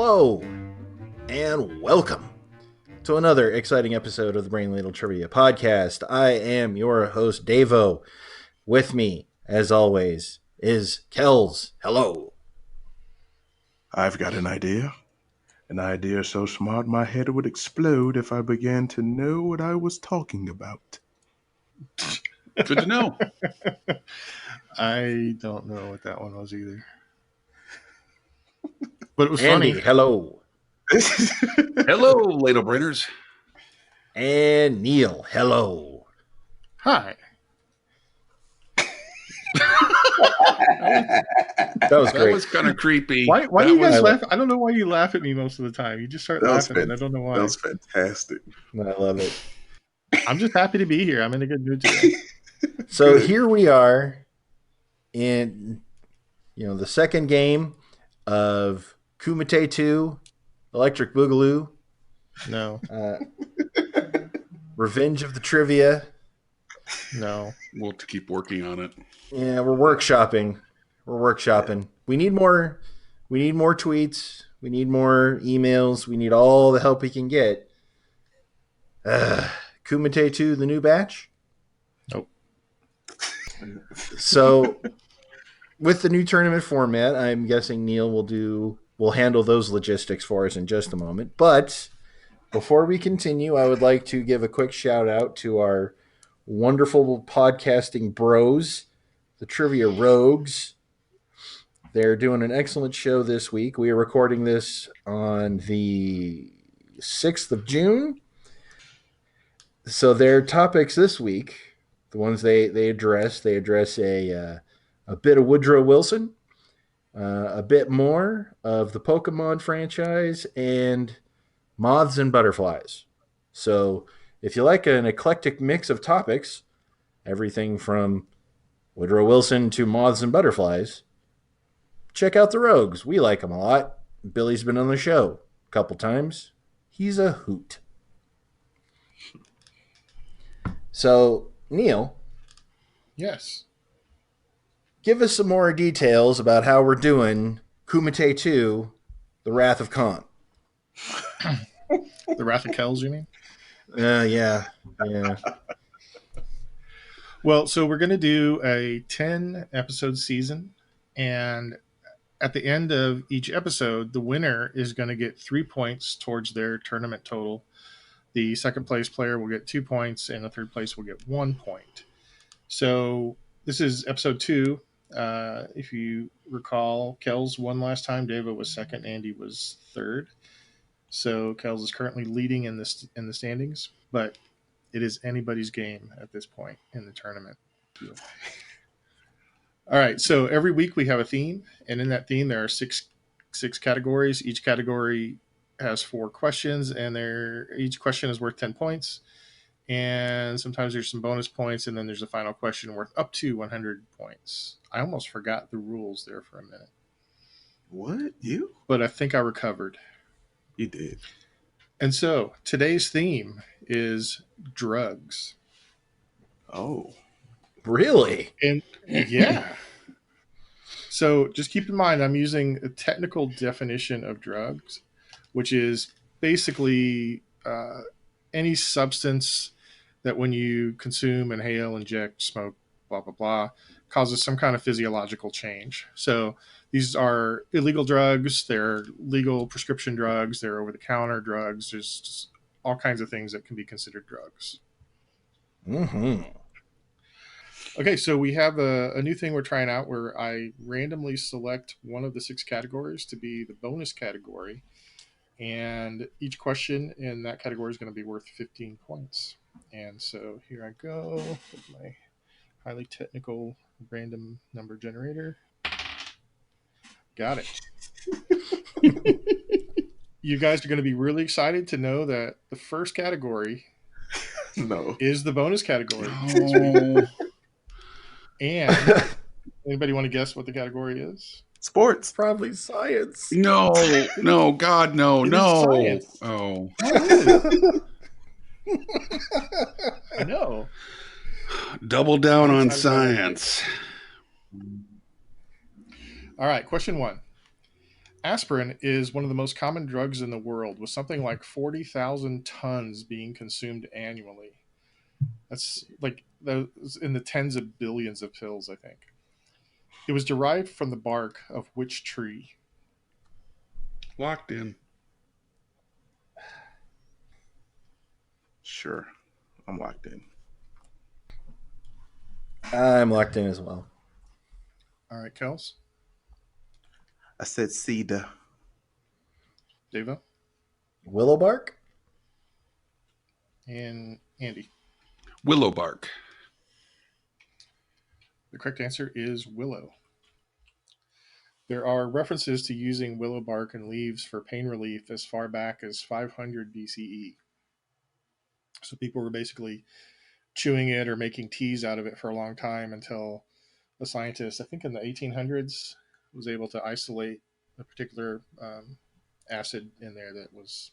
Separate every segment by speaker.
Speaker 1: Hello, and welcome to another exciting episode of the Brain Ladle Trivia Podcast. I am your host, Davo. With me, as always, is Kels. Hello.
Speaker 2: I've got an idea. An idea so smart my head would explode if I began to know what I was talking about.
Speaker 3: Good to know.
Speaker 4: I don't know what that one was either. But it was
Speaker 1: Andy,
Speaker 4: funny.
Speaker 1: hello.
Speaker 3: Hello, Ladle Brainers.
Speaker 1: And Neil, hello.
Speaker 4: Hi.
Speaker 1: That was
Speaker 3: That
Speaker 1: great.
Speaker 3: was kind of creepy.
Speaker 4: Why
Speaker 3: That
Speaker 4: do you guys
Speaker 3: was-
Speaker 4: laugh? I don't know why you laugh at me most of the time. You just start laughing, and I don't know why.
Speaker 2: That was fantastic.
Speaker 1: I love it.
Speaker 4: I'm just happy to be here. I'm in a good mood today.
Speaker 1: So here we are in, the second game of Kumite 2, Electric Boogaloo,
Speaker 4: No,
Speaker 1: Revenge of the Trivia.
Speaker 4: no.
Speaker 3: We'll have to keep working on it.
Speaker 1: Yeah, we're workshopping. We need more tweets. We need more emails. We need all the help we can get. Kumite 2, the new batch?
Speaker 4: Nope.
Speaker 1: So, with the new tournament format, I'm guessing Neil will handle those logistics for us in just a moment. But before we continue, I would like to give a quick shout out to our wonderful podcasting bros, the Trivia Rogues. They're doing an excellent show this week. We are recording this on the 6th of June. So their topics this week, the ones they address a bit of Woodrow Wilson, a bit more of the Pokemon franchise, and moths and butterflies. So if you like an eclectic mix of topics, everything from Woodrow Wilson to moths and butterflies, check out the Rogues. We like them a lot. Billy's been on the show a couple times. He's a hoot. So, Neil.
Speaker 4: Yes.
Speaker 1: Give us some more details about how we're doing Kumite 2, The Wrath of Khan.
Speaker 4: The Wrath of Kels, you mean?
Speaker 1: Yeah.
Speaker 4: Well, so we're going to do a 10-episode season, and at the end of each episode, the winner is going to get 3 points towards their tournament total. The second place player will get 2 points, and the third place will get 1 point. So this is episode 2. If you recall, Kels won last time. Davo was second. Andy was third. So Kels is currently leading in the standings, but it is anybody's game at this point in the tournament. All right. So every week we have a theme, and in that theme there are six categories. Each category has 4 questions, and each question is worth 10 points. And sometimes there's some bonus points, and then there's a final question worth up to 100 points. I almost forgot the rules there for a minute.
Speaker 2: What? You?
Speaker 4: But I think I recovered.
Speaker 2: You did.
Speaker 4: And so today's theme is drugs.
Speaker 2: Oh.
Speaker 1: Really?
Speaker 4: And yeah. So just keep in mind, I'm using a technical definition of drugs, which is basically any substance that when you consume, inhale, inject, smoke, blah, blah, blah, causes some kind of physiological change. So these are illegal drugs. They're legal prescription drugs. They're over-the-counter drugs. There's just all kinds of things that can be considered drugs.
Speaker 1: Mm-hmm.
Speaker 4: Okay, so we have a new thing we're trying out where I randomly select one of the 6 categories to be the bonus category. And each question in that category is going to be worth 15 points. And so here I go with my highly technical random number generator. Got it. You guys are going to be really excited to know that the first category is the bonus category.
Speaker 3: Oh.
Speaker 4: And anybody want to guess what the category is?
Speaker 2: Sports.
Speaker 1: Probably science.
Speaker 3: No, God, no.
Speaker 4: Science.
Speaker 3: Oh.
Speaker 4: I know.
Speaker 3: Double down on science.
Speaker 4: All right, question 1. Aspirin is one of the most common drugs in the world, with something like 40,000 tons being consumed annually. That's like those in the tens of billions of pills, I think. It was derived from the bark of which tree?
Speaker 3: Locked in.
Speaker 2: Sure. I'm locked in.
Speaker 1: I'm locked in as well.
Speaker 4: All right, Kels,
Speaker 2: I said cedar.
Speaker 4: Deva,
Speaker 1: Willow bark?
Speaker 4: and Andy.
Speaker 3: Willow bark.
Speaker 4: The correct answer is willow. There are references to using willow bark and leaves for pain relief as far back as 500 BCE. So people were basically chewing it or making teas out of it for a long time until a scientist, I think in the 1800s, was able to isolate a particular acid in there that was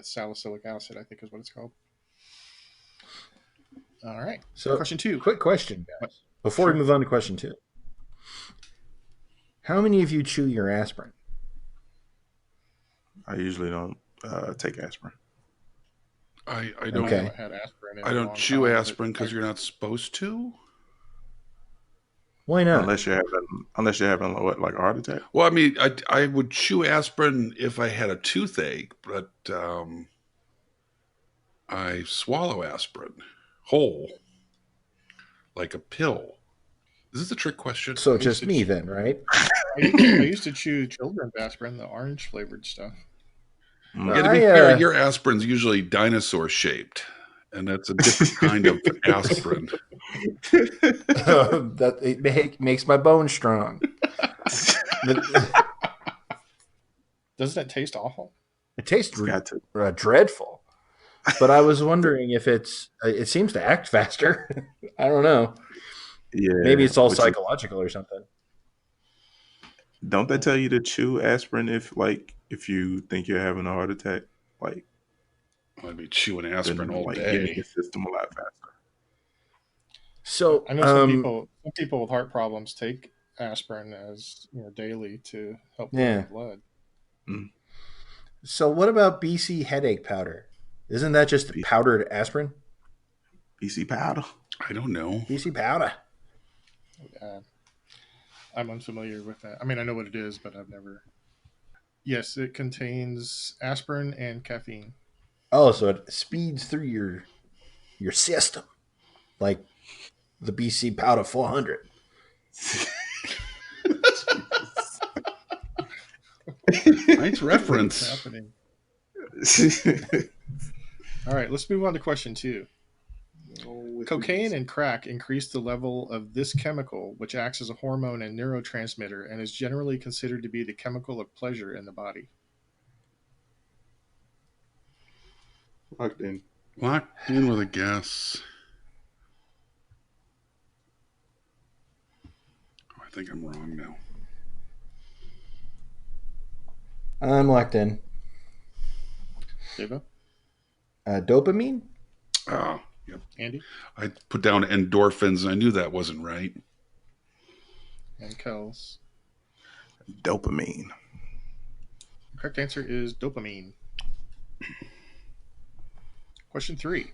Speaker 4: salicylic acid, I think is what it's called. All right.
Speaker 1: So,
Speaker 4: Question 2.
Speaker 1: quick question,
Speaker 4: What?
Speaker 1: guys. Before
Speaker 4: Sure.
Speaker 1: we move on to question 2. How many of you chew your aspirin?
Speaker 2: I usually don't take aspirin.
Speaker 3: I
Speaker 4: I
Speaker 3: don't.
Speaker 1: Okay.
Speaker 4: haven't had aspirin in
Speaker 3: I
Speaker 4: a
Speaker 3: don't
Speaker 4: long
Speaker 3: chew
Speaker 4: time,
Speaker 3: aspirin
Speaker 4: but
Speaker 3: because you're not supposed to.
Speaker 1: Why not?
Speaker 2: Unless you're having what, like a heart attack?
Speaker 3: Well, I mean, I would chew aspirin if I had a toothache, but I swallow aspirin whole, like a pill. Is this a trick question?
Speaker 1: So
Speaker 4: I used
Speaker 1: just
Speaker 4: to
Speaker 1: me then, right?
Speaker 4: I used to chew children's aspirin, the orange flavored stuff.
Speaker 2: Mm.
Speaker 3: Yeah, to be fair, your aspirin's usually dinosaur shaped, and that's a different kind of aspirin.
Speaker 1: That it makes my bones strong.
Speaker 4: Doesn't it taste awful?
Speaker 1: It tastes
Speaker 2: It's got to.
Speaker 1: dreadful. But I was wondering if it seems to act faster. I don't know.
Speaker 2: Yeah.
Speaker 1: Maybe it's all
Speaker 2: which is-
Speaker 1: psychological or something.
Speaker 2: don't they tell you to chew aspirin if you think you're having a heart attack? Like,
Speaker 3: I'd be chewing aspirin all
Speaker 2: like
Speaker 3: day.
Speaker 2: getting your system a lot faster.
Speaker 1: So
Speaker 4: I know some people with heart problems take aspirin as daily to help clear the blood.
Speaker 1: So what about BC headache powder? Isn't that just powdered aspirin?
Speaker 2: BC powder.
Speaker 3: I don't know.
Speaker 1: BC powder.
Speaker 4: I'm unfamiliar with that. I mean, I know what it is, but I've never. Yes, it contains aspirin and caffeine.
Speaker 1: Oh, so it speeds through your system, like the BC powder 400.
Speaker 3: Nice reference.
Speaker 4: Happening. All right, let's move on to question 2. Cocaine and crack increase the level of this chemical, which acts as a hormone and neurotransmitter and is generally considered to be the chemical of pleasure in the body.
Speaker 2: Locked in.
Speaker 3: Locked in with a guess. Oh, I think I'm wrong now.
Speaker 1: I'm locked in.
Speaker 4: Deva?
Speaker 1: Dopamine?
Speaker 3: Oh, yep.
Speaker 4: Andy?
Speaker 3: I put down endorphins, and I knew that wasn't right.
Speaker 4: And Kels?
Speaker 2: Dopamine.
Speaker 4: The correct answer is dopamine. Question 3.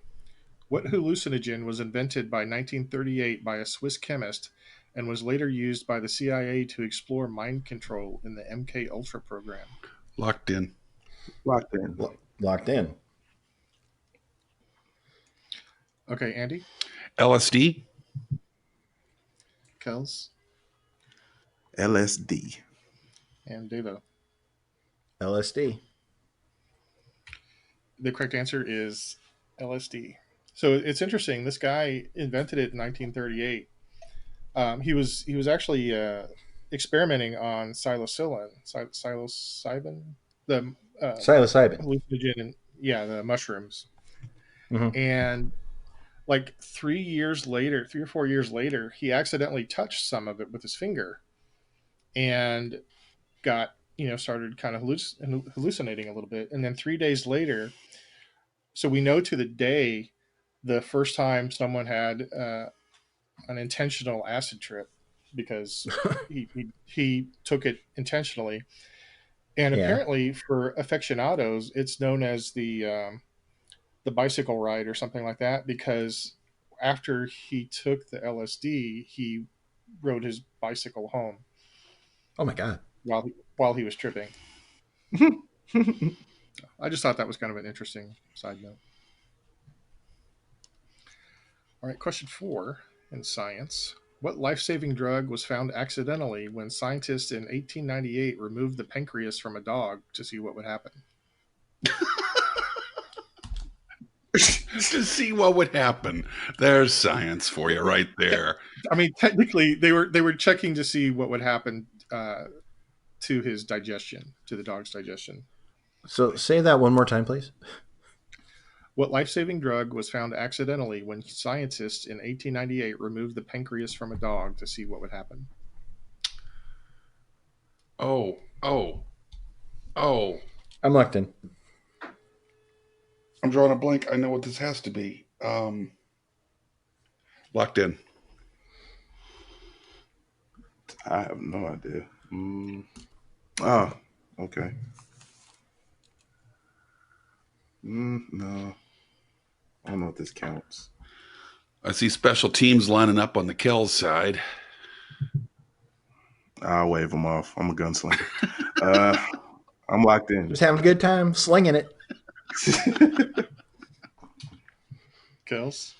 Speaker 4: What hallucinogen was invented by 1938 by a Swiss chemist and was later used by the CIA to explore mind control in the MK Ultra program?
Speaker 3: Locked in.
Speaker 2: Locked in.
Speaker 1: Locked in.
Speaker 4: Okay, Andy?
Speaker 3: LSD.
Speaker 4: Kels?
Speaker 2: LSD.
Speaker 4: And Devo?
Speaker 1: LSD.
Speaker 4: The correct answer is LSD. So it's interesting. This guy invented it in 1938. He was actually experimenting on psilocybin, the
Speaker 1: Psilocybin.
Speaker 4: hallucinogen, the mushrooms.
Speaker 1: Mhm.
Speaker 4: And like 3 or 4 years later, he accidentally touched some of it with his finger, and got started kind of hallucinating a little bit. And then 3 days later, so we know to the day the first time someone had an intentional acid trip, because he took it intentionally. And
Speaker 1: Yeah.
Speaker 4: apparently, for aficionados, it's known as the bicycle ride or something like that because after he took the LSD, he rode his bicycle home
Speaker 1: Oh my god.
Speaker 4: while he was tripping. I just thought that was kind of an interesting side note. All right, question 4 in science. What life saving drug was found accidentally when scientists in 1898 removed the pancreas from a dog to see what would happen?
Speaker 3: To see what would happen. There's science for you right there.
Speaker 4: I mean, technically, they were checking to see what would happen to his digestion, to the dog's digestion.
Speaker 1: So say that one more time, please.
Speaker 4: What life saving drug was found accidentally when scientists in 1898 removed the pancreas from a dog to see what would happen?
Speaker 3: Oh, oh, oh.
Speaker 1: I'm locked in.
Speaker 3: I'm drawing a blank. I know what this has to be. Locked in.
Speaker 2: I have no idea. Oh, okay. No, I don't know if this counts.
Speaker 3: I see special teams lining up on the Kels side.
Speaker 2: I'll wave them off. I'm a gunslinger. I'm locked in.
Speaker 1: Just having a good time slinging it.
Speaker 4: Kels,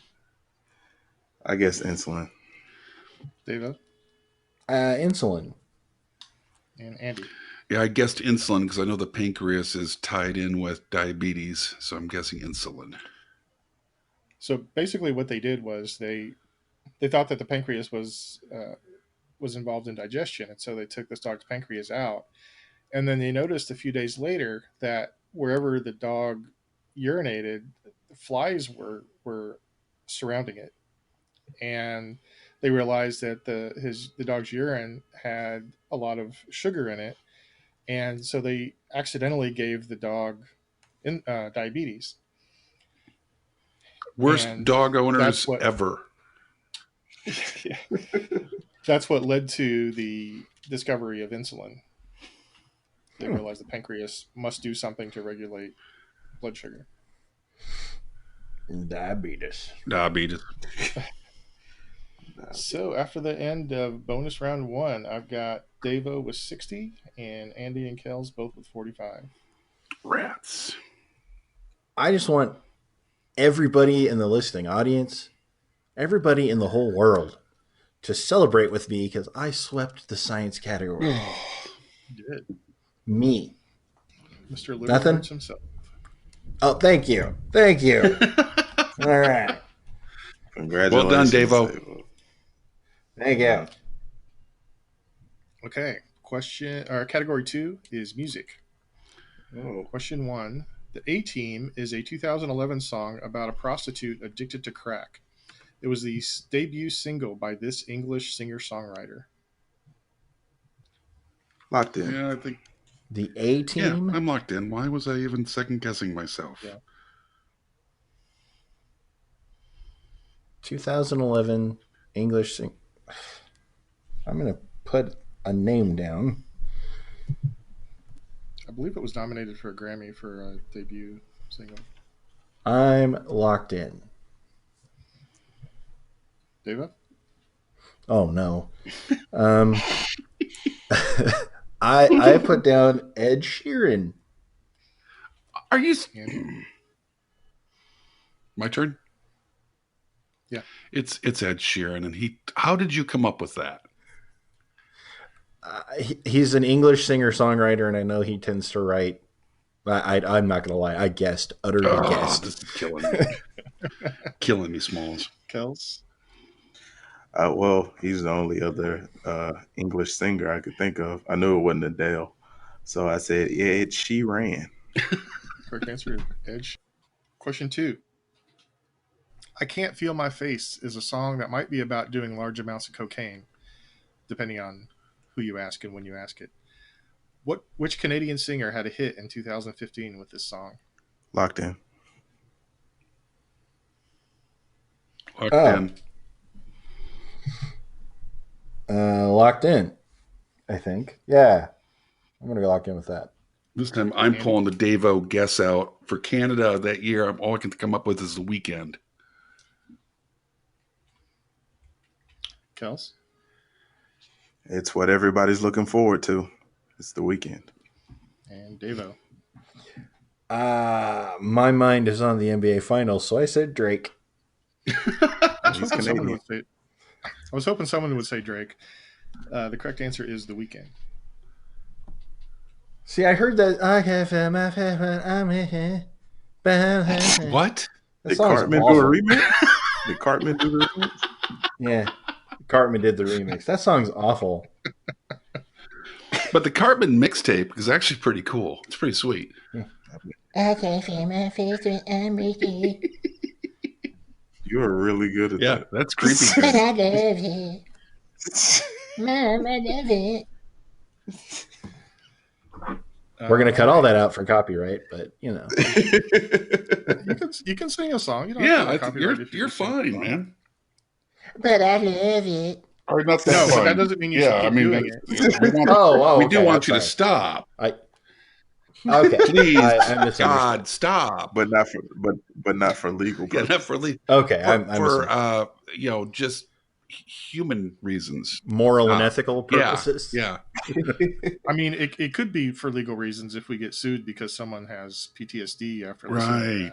Speaker 2: I guess insulin.
Speaker 4: David,
Speaker 1: Insulin.
Speaker 4: and Andy.
Speaker 3: Yeah, I guessed insulin because I know the pancreas is tied in with diabetes, so I'm guessing insulin.
Speaker 4: So basically, what they did was they thought that the pancreas was involved in digestion, and so they took this dog's pancreas out, and then they noticed a few days later that wherever the dog urinated, flies were surrounding it, and they realized that the dog's urine had a lot of sugar in it, and so they accidentally gave the dog diabetes,
Speaker 3: Worst
Speaker 4: and
Speaker 3: dog
Speaker 4: that's
Speaker 3: owners
Speaker 4: what
Speaker 3: ever.
Speaker 4: yeah, that's what led to the discovery of insulin. They realized the pancreas must do something to regulate blood sugar.
Speaker 1: Diabetes.
Speaker 3: Diabetes.
Speaker 4: So after the end of bonus round 1, I've got Davo with 60 and Andy and Kels both with 45.
Speaker 3: Rats.
Speaker 1: I just want everybody in the listening audience, everybody in the whole world, to celebrate with me because I swept the science category.
Speaker 4: You did.
Speaker 1: Me.
Speaker 4: Mr. Liberal
Speaker 1: Nothing?
Speaker 4: Arts himself.
Speaker 1: Oh, thank you. Thank you. All right.
Speaker 2: Congratulations.
Speaker 3: Well done, Davo.
Speaker 1: Thank you.
Speaker 4: Okay. Category 2 is music.
Speaker 2: Oh,
Speaker 4: Question 1. The A Team is a 2011 song about a prostitute addicted to crack. It was the debut single by this English singer-songwriter.
Speaker 2: locked in.
Speaker 3: Yeah, I think.
Speaker 1: The A Team?
Speaker 3: Yeah, I'm locked in. Why was I even second guessing myself?
Speaker 4: Yeah.
Speaker 1: 2011 English sing. I'm going to put a name down.
Speaker 4: I believe it was nominated for a Grammy for a debut single.
Speaker 1: I'm locked in.
Speaker 4: Dava?
Speaker 1: Oh, no. I put down Ed Sheeran.
Speaker 3: Are you?
Speaker 4: Andy?
Speaker 3: My turn.
Speaker 4: Yeah.
Speaker 3: It's Ed Sheeran, and he. How did you come up with that?
Speaker 1: He's an English singer-songwriter, and I know he tends to write. I'm not going to lie. I guessed. Utterly guessed.
Speaker 3: This is killing me. Killing me, Smalls.
Speaker 4: Kels?
Speaker 2: Well, he's the only other English singer I could think of. I knew it wasn't Adele. So I said, yeah, she ran.
Speaker 4: Correct answer, Edge. Question 2. I Can't Feel My Face is a song that might be about doing large amounts of cocaine, depending on who you ask and when you ask it. Which Canadian singer had a hit in 2015 with this song?
Speaker 2: Locked in.
Speaker 3: Locked in.
Speaker 1: Locked in, I think. Yeah. I'm going to go locked in with that.
Speaker 3: This time I'm
Speaker 4: Andy?
Speaker 3: pulling the Davo guess out. For Canada that year, all I can come up with is The Weekend.
Speaker 4: Kels?
Speaker 2: It's what everybody's looking forward to. It's The Weekend.
Speaker 4: And Davo?
Speaker 1: My mind is on the NBA Finals, so I said Drake.
Speaker 2: He's Canadian.
Speaker 4: I was hoping someone would say Drake. The correct answer is The Weeknd.
Speaker 1: See, I heard that.
Speaker 3: What?
Speaker 1: That
Speaker 2: Did
Speaker 1: song's
Speaker 2: Cartman do a
Speaker 1: awful.
Speaker 2: remix? Did Cartman do the remix?
Speaker 1: Yeah, Cartman did the remix. That song's awful.
Speaker 3: But the Cartman mixtape is actually pretty cool. It's pretty sweet.
Speaker 1: I can feel my face when I'm making.
Speaker 2: You are really good at that.
Speaker 3: That's creepy.
Speaker 1: But I love it. Mom, I love it. We're going to cut all that out for copyright, but you know.
Speaker 4: You can sing a song. You don't
Speaker 3: Yeah,
Speaker 4: have to copyright if
Speaker 3: you're
Speaker 4: sing a
Speaker 3: fine,
Speaker 4: song.
Speaker 3: man.
Speaker 1: But I love it.
Speaker 3: Or not that
Speaker 4: No, but
Speaker 3: fine.
Speaker 4: that doesn't mean you
Speaker 3: Yeah,
Speaker 4: should
Speaker 3: I
Speaker 4: keep
Speaker 3: mean,
Speaker 4: doing it.
Speaker 3: we want,
Speaker 1: Oh,
Speaker 3: we
Speaker 1: okay,
Speaker 3: do want
Speaker 1: I'm
Speaker 3: you to
Speaker 1: sorry.
Speaker 3: stop.
Speaker 1: Okay,
Speaker 3: Please,
Speaker 1: I misunderstood.
Speaker 3: God, stop.
Speaker 2: But not for legal
Speaker 3: Yeah,
Speaker 2: purposes.
Speaker 3: not for legal.
Speaker 1: Okay, I
Speaker 3: For
Speaker 1: misunderstood.
Speaker 3: just human reasons.
Speaker 1: Moral and ethical
Speaker 3: Yeah,
Speaker 1: purposes.
Speaker 3: yeah.
Speaker 4: I mean, it could be for legal reasons if we get sued because someone has PTSD after listening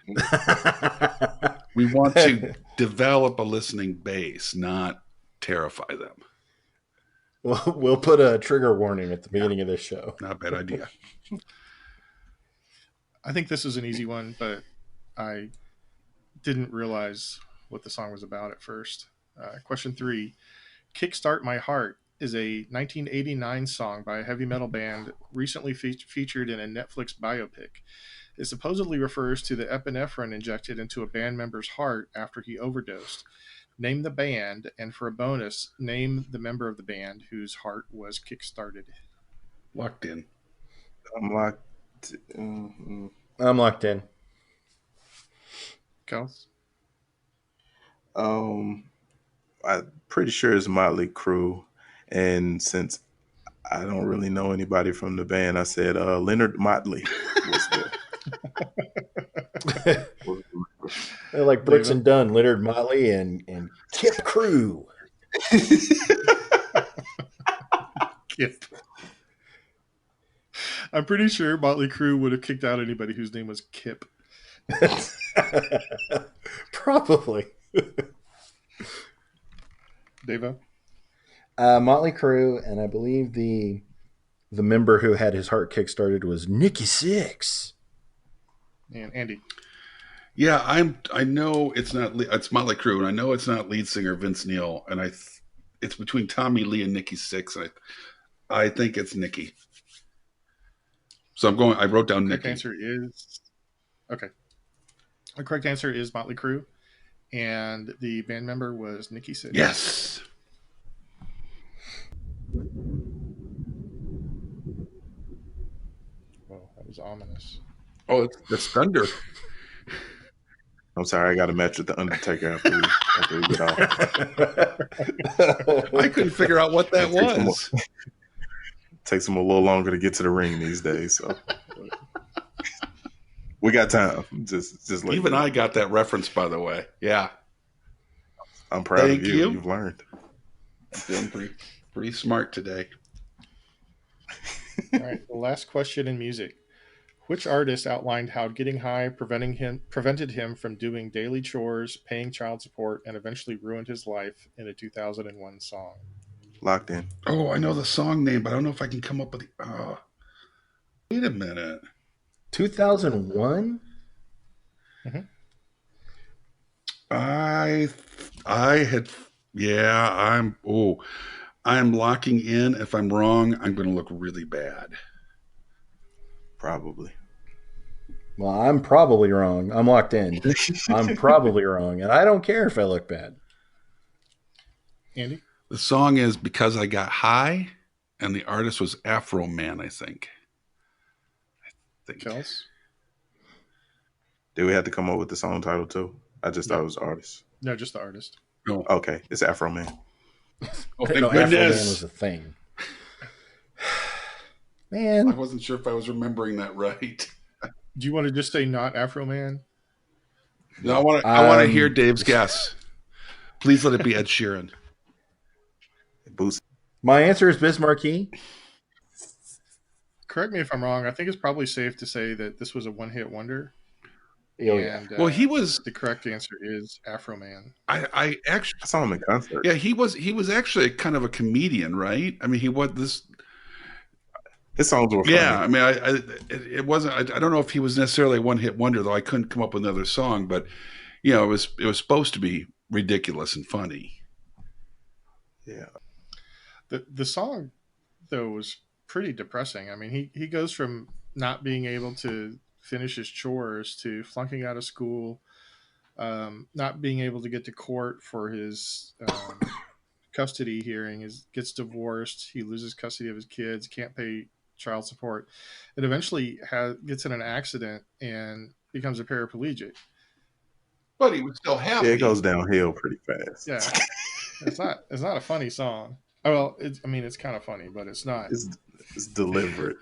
Speaker 4: to that.
Speaker 3: Right. We want to develop a listening base, not terrify them.
Speaker 1: We'll put a trigger warning at the beginning of this show.
Speaker 3: Not a bad idea.
Speaker 4: I think this is an easy one, but I didn't realize what the song was about at first. Question 3. Kickstart My Heart is a 1989 song by a heavy metal band recently featured in a Netflix biopic. It supposedly refers to the epinephrine injected into a band member's heart after he overdosed. Name the band, and for a bonus, name the member of the band whose heart was kickstarted.
Speaker 3: Locked in.
Speaker 2: I'm locked.
Speaker 1: I'm locked in.
Speaker 4: Kels?
Speaker 2: I'm pretty sure it's Motley Crue, and since I don't really know anybody from the band, I said Leonard Motley was
Speaker 1: They're like Brooks and Dunn, Leonard Motley, and Kip Crew.
Speaker 4: Kip. I'm pretty sure Motley Crue would have kicked out anybody whose name was Kip.
Speaker 1: Probably.
Speaker 4: Davo?
Speaker 1: Motley Crue, and I believe the member who had his heart kickstarted was Nikki Sixx.
Speaker 4: And Andy?
Speaker 3: Yeah, I know it's not. It's Motley Crue, and I know it's not lead singer Vince Neil, and it's between Tommy Lee and Nikki Sixx. And I think it's Nikki. So I'm going. I wrote down Nikki.
Speaker 4: Answer is okay. The correct answer is Motley Crue, and the band member was Nikki Sixx.
Speaker 3: Yes.
Speaker 4: Well, that was ominous.
Speaker 3: Oh, that's thunder.
Speaker 2: I'm sorry, I got a match with the Undertaker after we get off.
Speaker 3: I couldn't figure out what that was.
Speaker 2: Takes them a little longer to get to the ring these days, so we got time. Just
Speaker 3: even I got that reference, by the way. Yeah,
Speaker 2: I'm proud
Speaker 3: Thank
Speaker 2: of you. You've learned.
Speaker 3: I'm feeling pretty smart today.
Speaker 4: All right, the last question in music. Which artist outlined how getting high prevented him from doing daily chores, paying child support, and eventually ruined his life in a 2001 song?
Speaker 2: Locked in.
Speaker 3: Oh, I know the song name, but I don't know if I can come up with the. Wait a minute.
Speaker 1: 2001?
Speaker 4: Mm-hmm.
Speaker 3: I had. Yeah, I'm locking in. If I'm wrong, I'm going to look really bad.
Speaker 2: Probably.
Speaker 1: Well, I'm probably wrong. I'm locked in. I'm probably wrong, and I don't care if I look bad.
Speaker 4: Andy?
Speaker 3: The song is Because I Got High, and the artist was Afro Man, I think.
Speaker 4: Kels?
Speaker 2: Did we have to come up with the song title too? I just thought it was artist.
Speaker 4: No, just the artist.
Speaker 3: No.
Speaker 2: Okay, it's Afro Man.
Speaker 3: Oh, thank
Speaker 1: no, Afro Man
Speaker 3: goodness.
Speaker 1: was a thing.
Speaker 3: I
Speaker 1: Man,
Speaker 3: wasn't sure if I was remembering that right.
Speaker 4: Do you want to just say not Afro Man?
Speaker 3: No, I want to hear
Speaker 1: um,
Speaker 3: Dave's guess. Please let it be Ed Sheeran.
Speaker 2: Boosie.
Speaker 1: my answer is Bismarcky.
Speaker 4: Correct me if I'm wrong. I think it's probably safe to say that this was a one-hit wonder.
Speaker 1: Oh yeah.
Speaker 4: And
Speaker 3: Well, he was.
Speaker 4: the correct answer is Afro Man.
Speaker 3: I actually.
Speaker 2: I saw him in concert.
Speaker 3: Yeah, he was actually kind of a comedian, right? I mean, he was this.
Speaker 2: His songs were funny.
Speaker 3: Yeah, I mean, it wasn't. I don't know if he was necessarily a one-hit wonder, though. I couldn't come up with another song, but it was supposed to be ridiculous and funny.
Speaker 2: Yeah.
Speaker 4: The song though was pretty depressing. I mean, he goes from not being able to finish his chores to flunking out of school, not being able to get to court for his custody hearing, gets divorced, he loses custody of his kids, can't pay child support, and eventually gets in an accident and becomes a paraplegic.
Speaker 3: But he was still happy.
Speaker 2: Yeah, it goes downhill pretty fast.
Speaker 4: Yeah, it's not a funny song. Oh, well, it's kind of funny, but it's not.
Speaker 2: It's deliberate.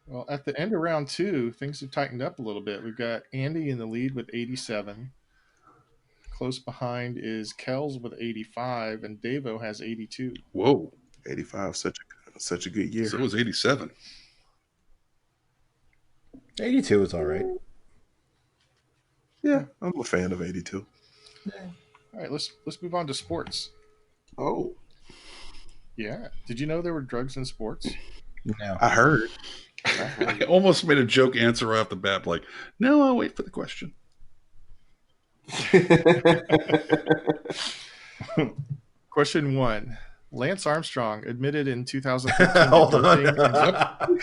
Speaker 4: Well, at the end of round 2, things have tightened up a little bit. We've got Andy in the lead with 87. Close behind is Kels with 85, and Davo has 82.
Speaker 3: Whoa,
Speaker 2: 85, such a good year.
Speaker 3: so it was 87.
Speaker 1: 82 is all right.
Speaker 2: Yeah, I'm a fan of 82.
Speaker 4: All right, let's move on to sports.
Speaker 2: Oh,
Speaker 4: Yeah, did you know there were drugs in sports?
Speaker 1: No.
Speaker 2: I heard.
Speaker 3: I almost made a joke answer right off the bat, like, no, I'll wait for the question.
Speaker 4: Question 1. Lance Armstrong admitted in 2013
Speaker 1: Hold
Speaker 4: to doping
Speaker 1: on.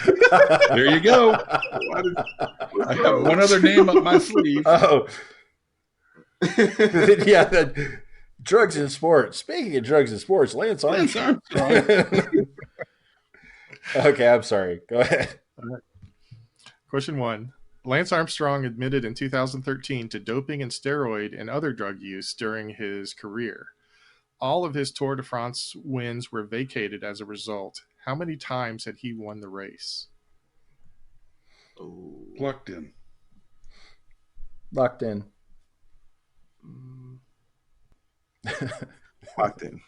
Speaker 3: There you go. I have one other name up my sleeve.
Speaker 1: Oh. Yeah, drugs in sports. Speaking of drugs in sports, Lance
Speaker 3: Lance
Speaker 1: Armstrong.
Speaker 3: Armstrong.
Speaker 1: Okay, I'm sorry. Go ahead.
Speaker 4: Question 1. Lance Armstrong admitted in 2013 to doping and steroid and other drug use during his career. All of his Tour de France wins were vacated as a result. How many times had he won the race?
Speaker 3: Locked in.
Speaker 1: Locked in.
Speaker 2: Locked in.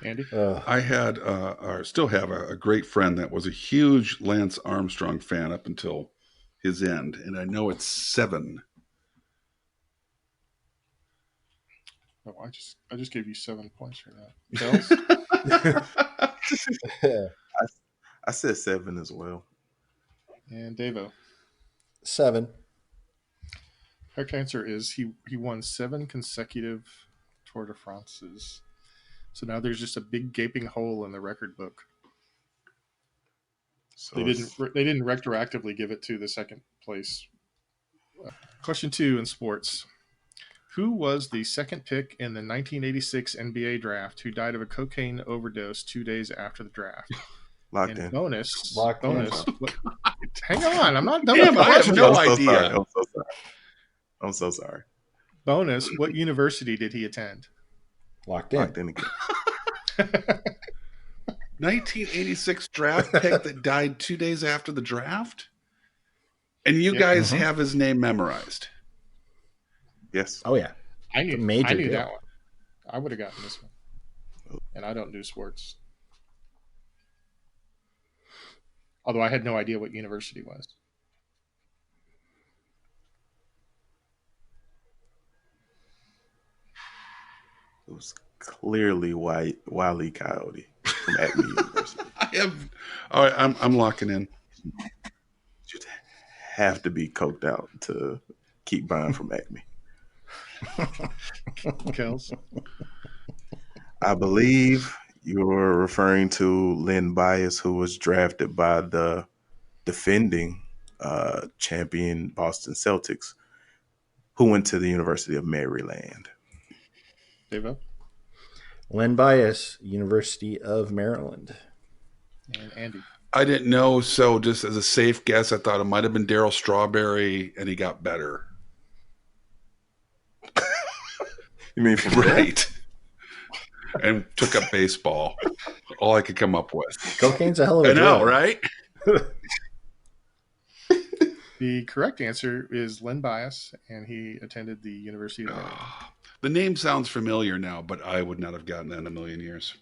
Speaker 4: Andy?
Speaker 3: I had, or still have, a great friend that was a huge Lance Armstrong fan up until his end, and I know it's 7.
Speaker 4: Oh, I just gave you 7 points for that. Kels?
Speaker 2: I said 7 as well.
Speaker 4: And Davo.
Speaker 1: 7.
Speaker 4: Correct answer is he won 7 consecutive Tour de France's. So now there's just a big gaping hole in the record book.
Speaker 2: So
Speaker 4: They didn't retroactively give it to the second place. Question 2 in sports. Who was the second pick in the 1986 NBA draft who died of a cocaine overdose 2 days after the draft?
Speaker 2: Locked
Speaker 4: And
Speaker 2: in.
Speaker 4: bonus.
Speaker 1: Locked in.
Speaker 4: Hang on, I'm not done
Speaker 3: Damn,
Speaker 4: with the
Speaker 3: I have
Speaker 4: question.
Speaker 3: no
Speaker 2: I'm so
Speaker 3: idea.
Speaker 2: sorry. I'm so sorry.
Speaker 4: Bonus. What university did he attend?
Speaker 1: Locked in.
Speaker 2: Locked in again.
Speaker 3: 1986 draft pick that died 2 days after the draft? And you
Speaker 4: Yeah.
Speaker 3: guys have his name memorized.
Speaker 2: Yes.
Speaker 1: Oh yeah.
Speaker 4: I
Speaker 1: It's a
Speaker 4: knew
Speaker 1: major deal.
Speaker 4: that one. I would have gotten this one. And I don't do sports. Although I had no idea what university was.
Speaker 2: It was clearly Wile E. Coyote from Acme University.
Speaker 3: All right, I'm locking in.
Speaker 2: You'd have to be coked out to keep buying from Acme.
Speaker 4: Kels?
Speaker 2: I believe you're referring to Lynn Bias, who was drafted by the defending champion Boston Celtics, who went to the University of Maryland.
Speaker 4: Davo?
Speaker 1: Len Bias, University of Maryland.
Speaker 4: And Andy?
Speaker 3: I didn't know, so just as a safe guess, I thought it might have been Darryl Strawberry, and he got better.
Speaker 2: You mean from
Speaker 3: Right. And took up baseball. all I could come up with.
Speaker 1: Cocaine's a hell of a
Speaker 3: I know,
Speaker 1: drug.
Speaker 3: right?
Speaker 4: The correct answer is Len Bias, and he attended the University of Michigan.
Speaker 3: The name sounds familiar now, but I would not have gotten that in a million years.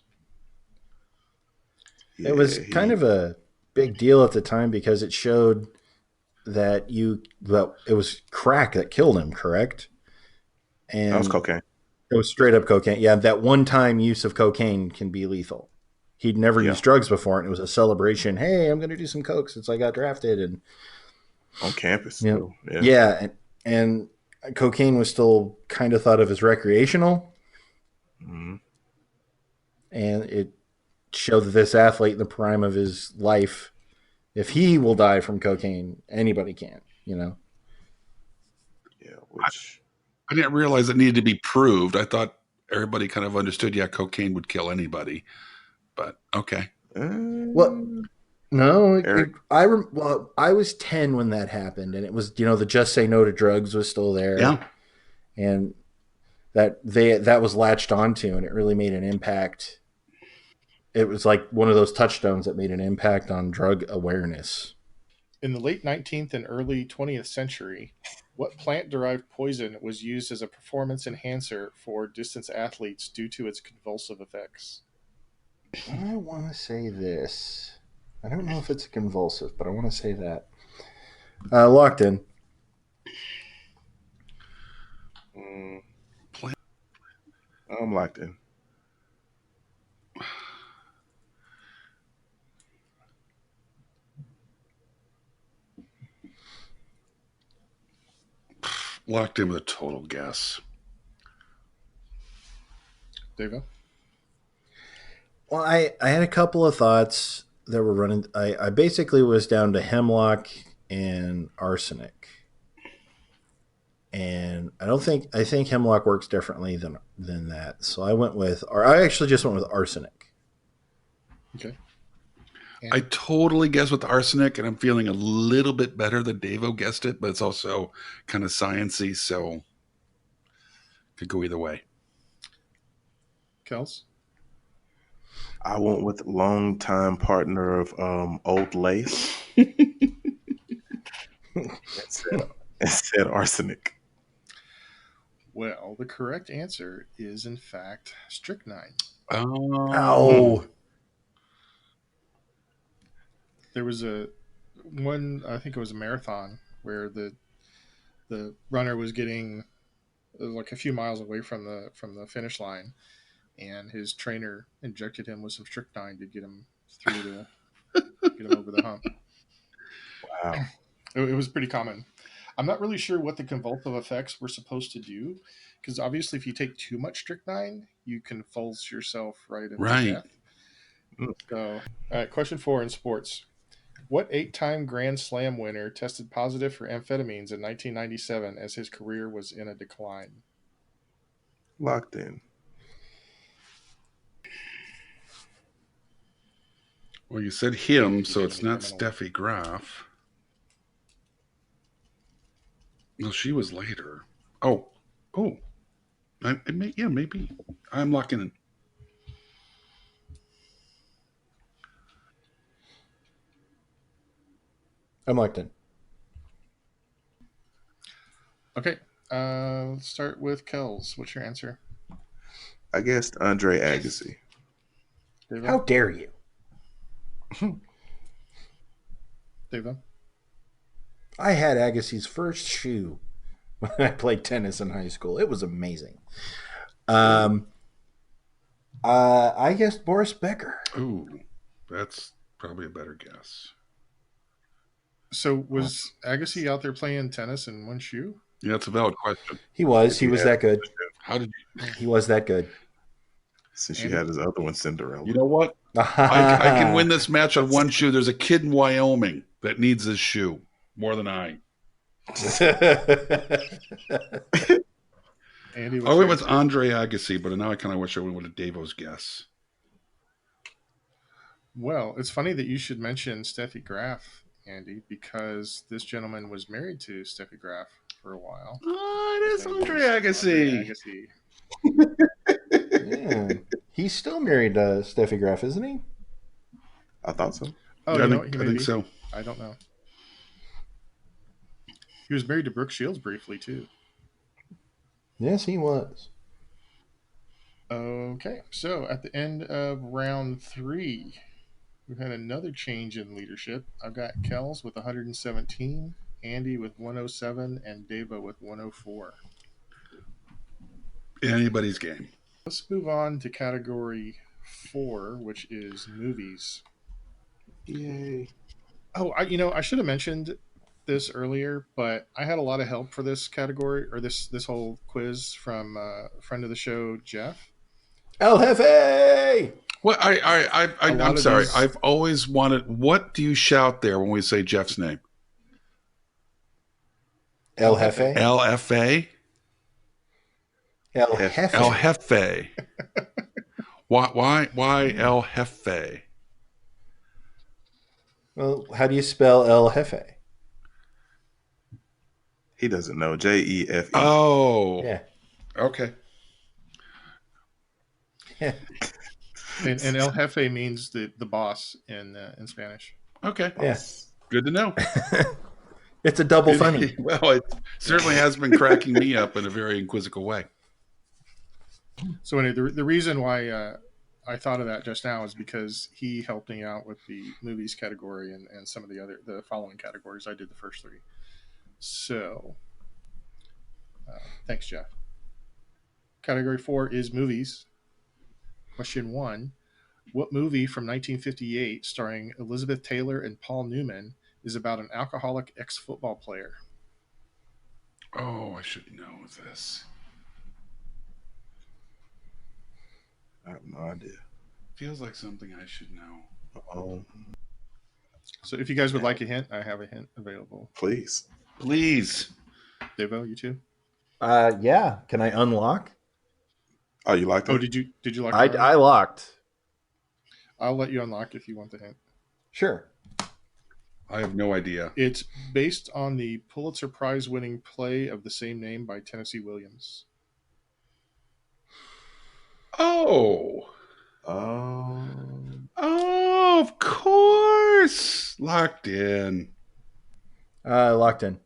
Speaker 2: Yeah,
Speaker 1: It was kind of a big deal at the time because it showed that it was crack that killed him, correct? And
Speaker 2: that was cocaine.
Speaker 1: it was straight up cocaine. Yeah, that one time use of cocaine can be lethal. He'd never
Speaker 2: Yeah.
Speaker 1: used drugs before, and it was a celebration. Hey, I'm going to do some coke since I got drafted, and
Speaker 2: On campus.
Speaker 1: Yeah.
Speaker 2: too.
Speaker 1: yeah, and cocaine was still kind of thought of as recreational,
Speaker 2: Mhm.
Speaker 1: and it showed that this athlete in the prime of his life, if he will die from cocaine, anybody can.
Speaker 2: Yeah, which
Speaker 3: I didn't realize it needed to be proved. I thought everybody kind of understood, yeah, cocaine would kill anybody. But okay.
Speaker 1: Well, no,
Speaker 2: Eric?
Speaker 1: I was 10 when that happened, and it was the Just Say No to Drugs was still there,
Speaker 3: Yeah.
Speaker 1: and that was latched onto, and it really made an impact. It was like one of those touchstones that made an impact on drug awareness.
Speaker 4: In the late 19th and early 20th century, what plant-derived poison was used as a performance enhancer for distance athletes due to its convulsive effects?
Speaker 1: I want to say this. I don't know if it's a convulsive, but I want to say that. Locked in.
Speaker 2: I'm locked in.
Speaker 3: Locked in with a total guess.
Speaker 4: Devo?
Speaker 1: Well, I had a couple of thoughts that were running. I basically was down to hemlock and arsenic, and I think hemlock works differently than that. So I actually just went with arsenic.
Speaker 4: Okay.
Speaker 3: I totally guessed with arsenic, and I'm feeling a little bit better than Davo guessed it, but it's also kind of sciencey, so could go either way.
Speaker 4: Kels?
Speaker 2: I went with longtime partner of Old Lace. It said arsenic.
Speaker 4: Well, the correct answer is, in fact, strychnine.
Speaker 1: Oh,
Speaker 4: There was I think it was a marathon, where the runner was getting like a few miles away from the finish line, and his trainer injected him with some strychnine to get him over the hump.
Speaker 2: Wow.
Speaker 4: It was pretty common. I'm not really sure what the convulsive effects were supposed to do, because obviously, if you take too much strychnine, you convulse yourself right into death. So, all right, question 4 in sports. What 8-time Grand Slam winner tested positive for amphetamines in 1997 as his career was in a decline?
Speaker 2: Locked in.
Speaker 3: Well, you said him, so it's not Steffi Graf. No, she was later. Oh. Maybe. I'm locking in.
Speaker 1: I'm locked in.
Speaker 4: Okay, let's start with Kels. What's your answer?
Speaker 2: I guessed Andre Agassi.
Speaker 4: Devo?
Speaker 1: How dare you?
Speaker 4: Devo?
Speaker 1: I had Agassi's first shoe when I played tennis in high school. It was amazing. I guessed Boris Becker.
Speaker 3: Ooh, that's probably a better guess.
Speaker 4: So was Agassi out there playing tennis in one shoe?
Speaker 3: Yeah, that's a valid question.
Speaker 1: He was that good.
Speaker 3: How did you?
Speaker 1: He was that good.
Speaker 2: Since you had his other one, Cinderella.
Speaker 3: You know what? I can win this match on one shoe. There's a kid in Wyoming that needs this shoe more than I.
Speaker 4: Andy,
Speaker 3: I went with Andre Agassi, but now I kind of wish I went with a Davo's guess.
Speaker 4: Well, it's funny that you should mention Steffi Graf, Andy, because this gentleman was married to Steffi Graf for a while.
Speaker 3: Oh, it is Andre Agassi.
Speaker 4: Andre Agassi.
Speaker 1: Yeah. He's still married to Steffi Graf, isn't he?
Speaker 2: I thought so.
Speaker 4: Oh,
Speaker 3: I
Speaker 4: you know
Speaker 3: think
Speaker 4: what? He
Speaker 3: I
Speaker 4: may
Speaker 3: think
Speaker 4: be.
Speaker 3: so.
Speaker 4: I don't know. He was married to Brooke Shields briefly too.
Speaker 1: Yes, he was.
Speaker 4: Okay, so at the end of round 3, we've had another change in leadership. I've got Kels with 117, Andy with 107, and Davo with 104.
Speaker 3: Anybody's game.
Speaker 4: Let's move on to category 4, which is movies.
Speaker 2: Yay.
Speaker 4: Oh, I should have mentioned this earlier, but I had a lot of help for this category or this whole quiz from a friend of the show, Jeff.
Speaker 1: El Jefe!
Speaker 3: Well,
Speaker 4: A lot
Speaker 3: I'm
Speaker 4: of
Speaker 3: sorry.
Speaker 4: these-
Speaker 3: I've always wanted. What do you shout there when we say Jeff's name?
Speaker 1: El Jefe?
Speaker 3: LFA?
Speaker 1: El
Speaker 2: Jefe.
Speaker 1: Jefe.
Speaker 3: El Jefe. Why El Jefe?
Speaker 1: Well, how do you spell El Jefe?
Speaker 2: He doesn't know. Jefe.
Speaker 3: Oh,
Speaker 1: Yeah.
Speaker 3: okay.
Speaker 1: Yeah.
Speaker 4: and El Jefe means the boss in Spanish.
Speaker 3: Okay.
Speaker 1: Yes.
Speaker 3: Good to know.
Speaker 1: It's a double funny.
Speaker 3: Well, it certainly has been cracking me up in a very inquisitive way.
Speaker 4: So anyway, the reason why I thought of that just now is because he helped me out with the movies category and some of the following categories. I did the first 3. So thanks, Jeff. Category 4 is movies. Question 1. What movie from 1958 starring Elizabeth Taylor and Paul Newman is about an alcoholic ex-football player?
Speaker 3: Oh, I should know this.
Speaker 2: I have no idea.
Speaker 3: Feels like something I should know.
Speaker 2: Oh,
Speaker 4: So if you guys would like a hint, I have a hint available.
Speaker 2: please.
Speaker 3: Please.
Speaker 4: Devo, you too?
Speaker 1: Yeah. Can I unlock?
Speaker 2: Oh, you like that?
Speaker 4: Oh, did you lock?
Speaker 1: I locked.
Speaker 4: I'll let you unlock if you want the hint.
Speaker 1: Sure.
Speaker 3: I have no idea.
Speaker 4: It's based on the Pulitzer Prize-winning play of the same name by Tennessee Williams.
Speaker 3: Oh. Oh, of course. Locked in.
Speaker 1: Locked in.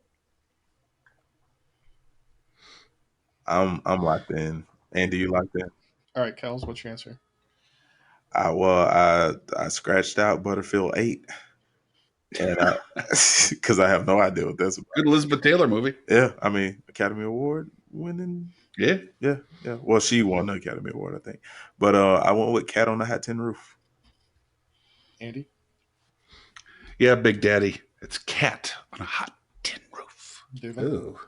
Speaker 2: I'm locked in. Andy, you locked in?
Speaker 4: All right, Kels, what's your answer?
Speaker 2: I scratched out Butterfield 8, and because I have no idea what that's about.
Speaker 3: Good Elizabeth Taylor movie.
Speaker 2: Yeah, I mean Academy Award winning.
Speaker 3: Yeah.
Speaker 2: Yeah. Well, she won the Academy Award, I think. But I went with Cat on the Hot Tin Roof.
Speaker 4: Andy?
Speaker 3: Yeah, Big Daddy. It's Cat on a Hot Tin Roof.
Speaker 4: Devo?
Speaker 1: Ooh.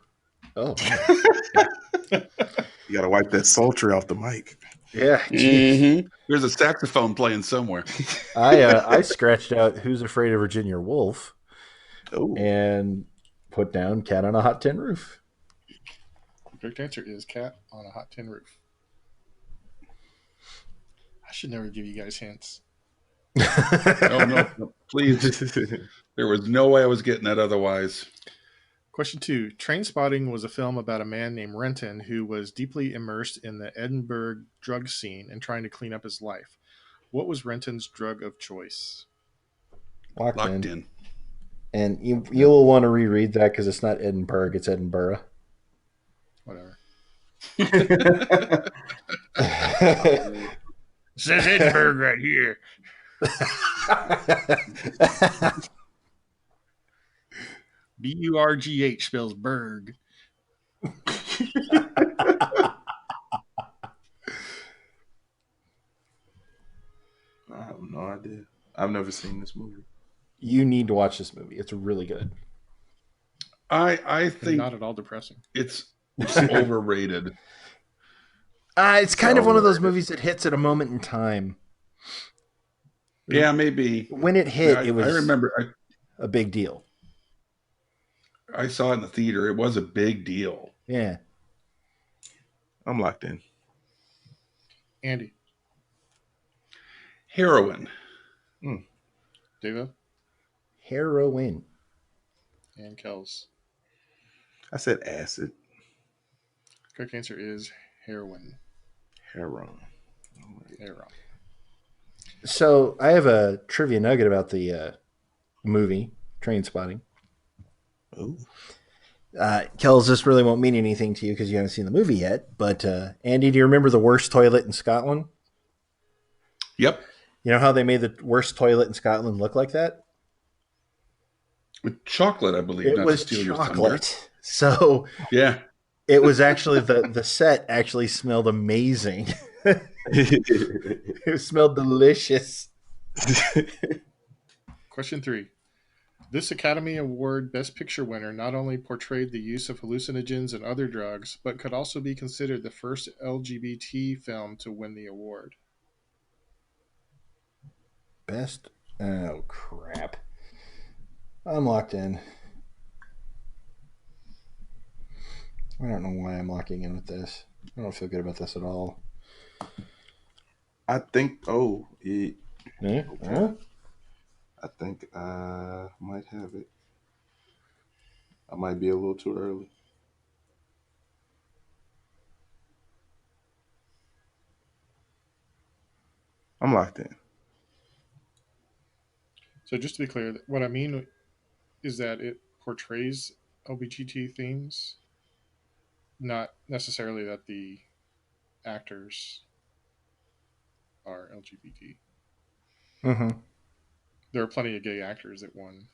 Speaker 1: Oh.
Speaker 2: You got to wipe that sultry off the mic.
Speaker 1: Yeah. Geez.
Speaker 3: There's a saxophone playing somewhere.
Speaker 1: I scratched out Who's Afraid of Virginia Woolf
Speaker 2: Oh,
Speaker 1: and put down Cat on a Hot Tin Roof.
Speaker 4: The correct answer is Cat on a Hot Tin Roof. I should never give you guys hints.
Speaker 3: No, please. There was no way I was getting that otherwise.
Speaker 4: Question 2. Trainspotting was a film about a man named Renton who was deeply immersed in the Edinburgh drug scene and trying to clean up his life. What was Renton's drug of choice?
Speaker 1: Locked
Speaker 3: Locked
Speaker 1: in.
Speaker 3: in.
Speaker 1: And you will want to reread that because it's not Edinburgh, it's Edinburgh.
Speaker 4: Whatever.
Speaker 1: It
Speaker 4: says Edinburgh right here. Burgh spells Berg.
Speaker 2: I have no idea. I've never seen this movie.
Speaker 1: You need to watch this movie. It's really good.
Speaker 3: I
Speaker 4: And
Speaker 3: think
Speaker 4: not at all depressing.
Speaker 3: it's overrated.
Speaker 1: It's kind of one of those
Speaker 2: overrated.
Speaker 1: movies that hits at a moment in time.
Speaker 3: Yeah, maybe.
Speaker 1: When it hit,
Speaker 3: I
Speaker 1: it was
Speaker 3: remember
Speaker 1: a big deal.
Speaker 3: I saw it in the theater. It was a big deal.
Speaker 1: Yeah.
Speaker 2: I'm locked in.
Speaker 4: Andy,
Speaker 3: Heroin.
Speaker 4: Devo,
Speaker 1: Heroin.
Speaker 4: and Kels.
Speaker 2: I said acid.
Speaker 4: Correct answer is heroin.
Speaker 2: Heroin.
Speaker 4: You're wrong.
Speaker 1: So I have a trivia nugget about the movie Train Spotting.
Speaker 2: Ooh.
Speaker 1: Kels, this really won't mean anything to you because you haven't seen the movie yet. But Andy, do you remember the worst toilet in Scotland?
Speaker 3: Yep.
Speaker 1: You know how they made the worst toilet in Scotland look like that?
Speaker 3: With chocolate, I believe,
Speaker 1: It
Speaker 3: not to
Speaker 1: was
Speaker 3: steal your thunder.
Speaker 1: chocolate. So
Speaker 3: Yeah.
Speaker 1: it was actually the set actually smelled amazing. It smelled delicious.
Speaker 4: Question 3. This Academy Award Best Picture winner not only portrayed the use of hallucinogens and other drugs, but could also be considered the first LGBT film to win the award.
Speaker 1: Best. Oh crap! I'm locked in. I don't know why I'm locking in with this. I don't feel good about this at all.
Speaker 2: I think. Oh,
Speaker 1: Yeah?
Speaker 2: okay.
Speaker 1: Huh?
Speaker 2: I think I might have it. I might be a little too early. I'm locked in.
Speaker 4: So, just to be clear, what I mean is that it portrays LGBT themes, not necessarily that the actors are LGBT.
Speaker 1: Mm-hmm.
Speaker 4: There are plenty of gay actors that won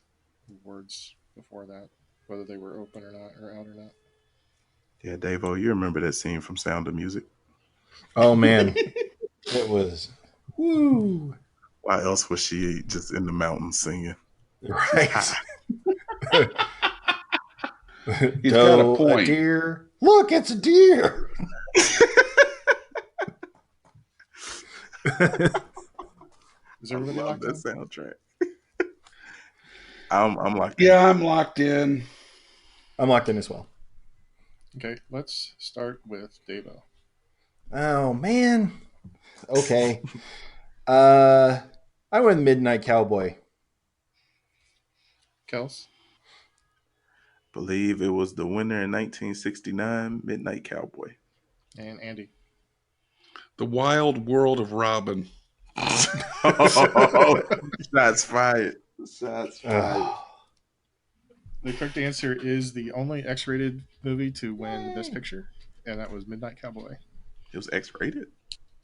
Speaker 4: awards before that, whether they were open or not, or out or not.
Speaker 2: Yeah, Davo, you remember that scene from Sound of Music?
Speaker 1: Oh man, it was. Woo!
Speaker 2: Why else was she just in the mountains singing?
Speaker 1: Right.
Speaker 3: He's got a
Speaker 1: A
Speaker 3: point.
Speaker 1: deer. Look, it's a deer.
Speaker 4: Is
Speaker 2: I
Speaker 4: everybody
Speaker 2: love
Speaker 4: locked
Speaker 2: that
Speaker 4: in?
Speaker 2: soundtrack. I'm locked in.
Speaker 3: Yeah, I'm locked in.
Speaker 1: I'm locked in as well.
Speaker 4: Okay, let's start with Davo.
Speaker 1: Oh man. Okay. I went Midnight Cowboy.
Speaker 4: Kels?
Speaker 2: Believe it was the winner in 1969, Midnight Cowboy.
Speaker 4: And Andy.
Speaker 3: The Wild World of Robin.
Speaker 2: Oh, shots fired. Shots fired.
Speaker 1: Ugh.
Speaker 4: The correct answer is the only X-rated movie to win Best Picture, and that was Midnight Cowboy.
Speaker 2: It was X-rated.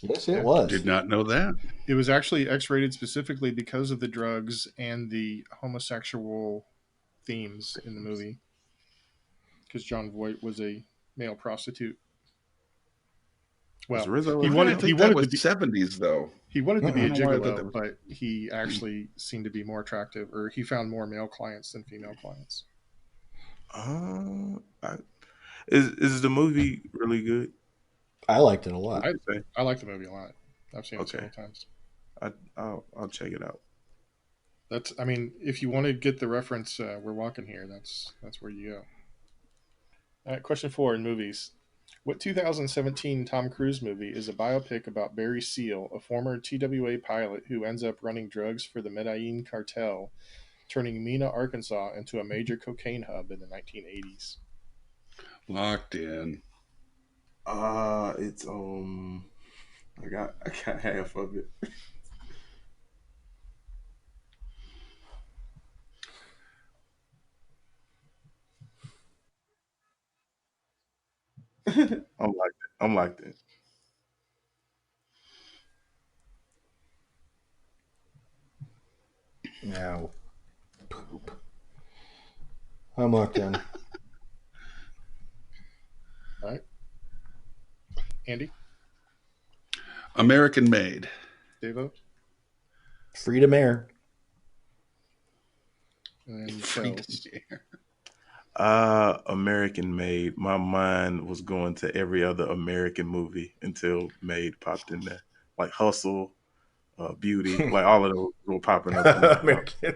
Speaker 1: Yes, it
Speaker 4: Yeah.
Speaker 1: was.
Speaker 3: Did not know that.
Speaker 4: It was actually X-rated specifically because of the drugs and the homosexual themes in the movie. Because John Voight was a male prostitute.
Speaker 2: Was
Speaker 4: Well,
Speaker 2: Rizzo
Speaker 4: he
Speaker 2: in
Speaker 3: I
Speaker 4: wanted
Speaker 2: that?
Speaker 3: think
Speaker 4: he
Speaker 3: that
Speaker 4: wanted
Speaker 3: was
Speaker 4: to be
Speaker 3: 70s, though.
Speaker 4: he wanted to be
Speaker 1: I
Speaker 4: a
Speaker 1: don't
Speaker 3: know why I thought that
Speaker 4: gigolo,
Speaker 3: was-
Speaker 4: but he actually seemed to be more attractive, or he found more male clients than female clients.
Speaker 2: I, is the movie really good?
Speaker 1: I liked it a lot.
Speaker 4: I I like the movie a lot. I've seen it
Speaker 2: Okay.
Speaker 4: several times.
Speaker 2: I'll check it out.
Speaker 4: That's, I mean, if you want to get the reference, we're walking here. That's where you go. All right, question 4 in movies. What 2017 Tom Cruise movie is a biopic about Barry Seal, a former TWA pilot who ends up running drugs for the Medellin cartel, turning Mena, Arkansas into a major cocaine hub in the 1980s?
Speaker 3: Locked in.
Speaker 2: It's I got half of it. I'm locked in.
Speaker 1: Now, poop. I'm locked in.
Speaker 4: All right. Andy?
Speaker 3: American Made.
Speaker 4: Devo?
Speaker 1: Freedom Air.
Speaker 4: And then
Speaker 3: Freedom
Speaker 4: Kels.
Speaker 3: Air.
Speaker 2: American Made. My mind was going to every other American movie until Made popped in there, like Hustle, Beauty, like all of those were popping up. In my
Speaker 1: American,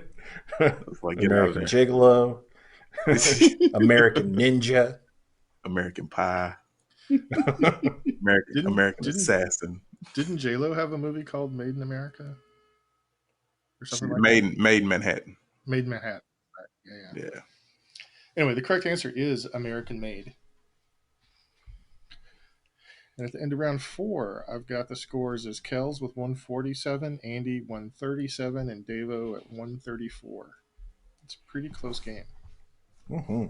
Speaker 2: It's like get out of
Speaker 1: American
Speaker 2: there.
Speaker 1: Gigolo. American Ninja.
Speaker 2: American Pie,
Speaker 4: Didn't-
Speaker 2: American
Speaker 4: didn't-
Speaker 2: Assassin,
Speaker 4: Didn't J-Lo have a movie called Made in America? Or something like
Speaker 2: Made in Manhattan.
Speaker 4: that? Made in Manhattan. Right. Yeah.
Speaker 2: Yeah.
Speaker 4: Anyway, the correct answer is American Made. And at the end of round 4, I've got the scores as Kels with 147, Andy 137, and Davo at 134. It's a pretty close game.
Speaker 1: Mm-hmm.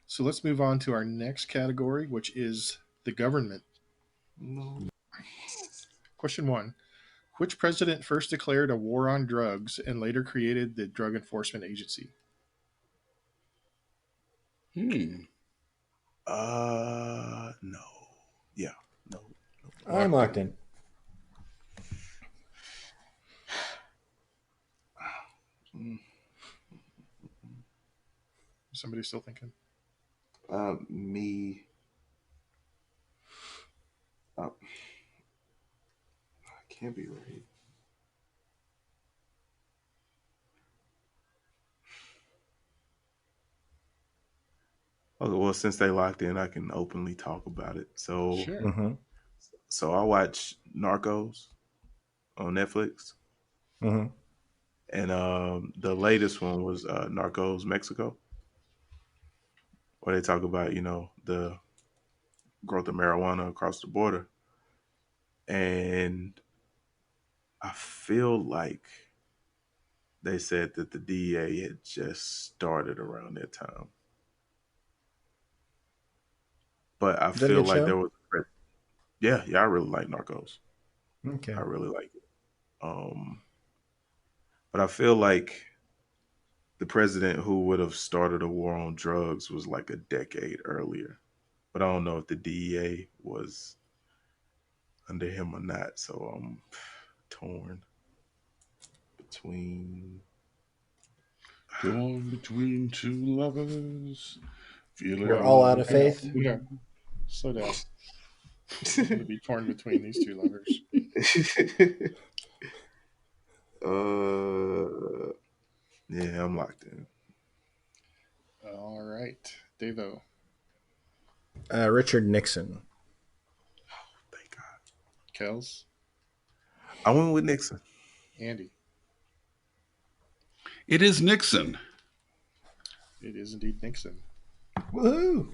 Speaker 4: So let's move on to our next category, which is the government.
Speaker 2: No.
Speaker 4: Question 1. Which president first declared a war on drugs and later created the Drug Enforcement Agency?
Speaker 2: No. Yeah. No.
Speaker 1: I'm locked in.
Speaker 4: Somebody still thinking?
Speaker 2: Me. I can't be right. Okay, well, since they locked in, I can openly talk about it. So,
Speaker 4: Sure.
Speaker 1: Mm-hmm.
Speaker 2: so I watch Narcos on Netflix,
Speaker 1: Mm-hmm.
Speaker 2: and the latest one was Narcos Mexico, where they talk about the growth of marijuana across the border, and I feel like they said that the DEA had just started around that time, but I
Speaker 1: Is that a
Speaker 2: feel
Speaker 1: good
Speaker 2: like
Speaker 1: show?
Speaker 2: there was, yeah, I really like Narcos.
Speaker 1: Okay.
Speaker 2: I really like it. Um, but I feel like the president who would have started a war on drugs was like a decade earlier. But I don't know if the DEA was under him or not. So I'm torn between.
Speaker 3: Torn between two lovers. Feeling
Speaker 1: We're all out
Speaker 3: all
Speaker 1: of faith.
Speaker 4: Yeah. Slow down. I'm going to be torn between these two lovers.
Speaker 2: Yeah, I'm locked in.
Speaker 4: All right. Davo.
Speaker 1: Richard Nixon.
Speaker 2: Thank God.
Speaker 4: Kels.
Speaker 2: I went with Nixon.
Speaker 4: Andy.
Speaker 3: It is Nixon.
Speaker 4: It is indeed Nixon.
Speaker 1: Woohoo!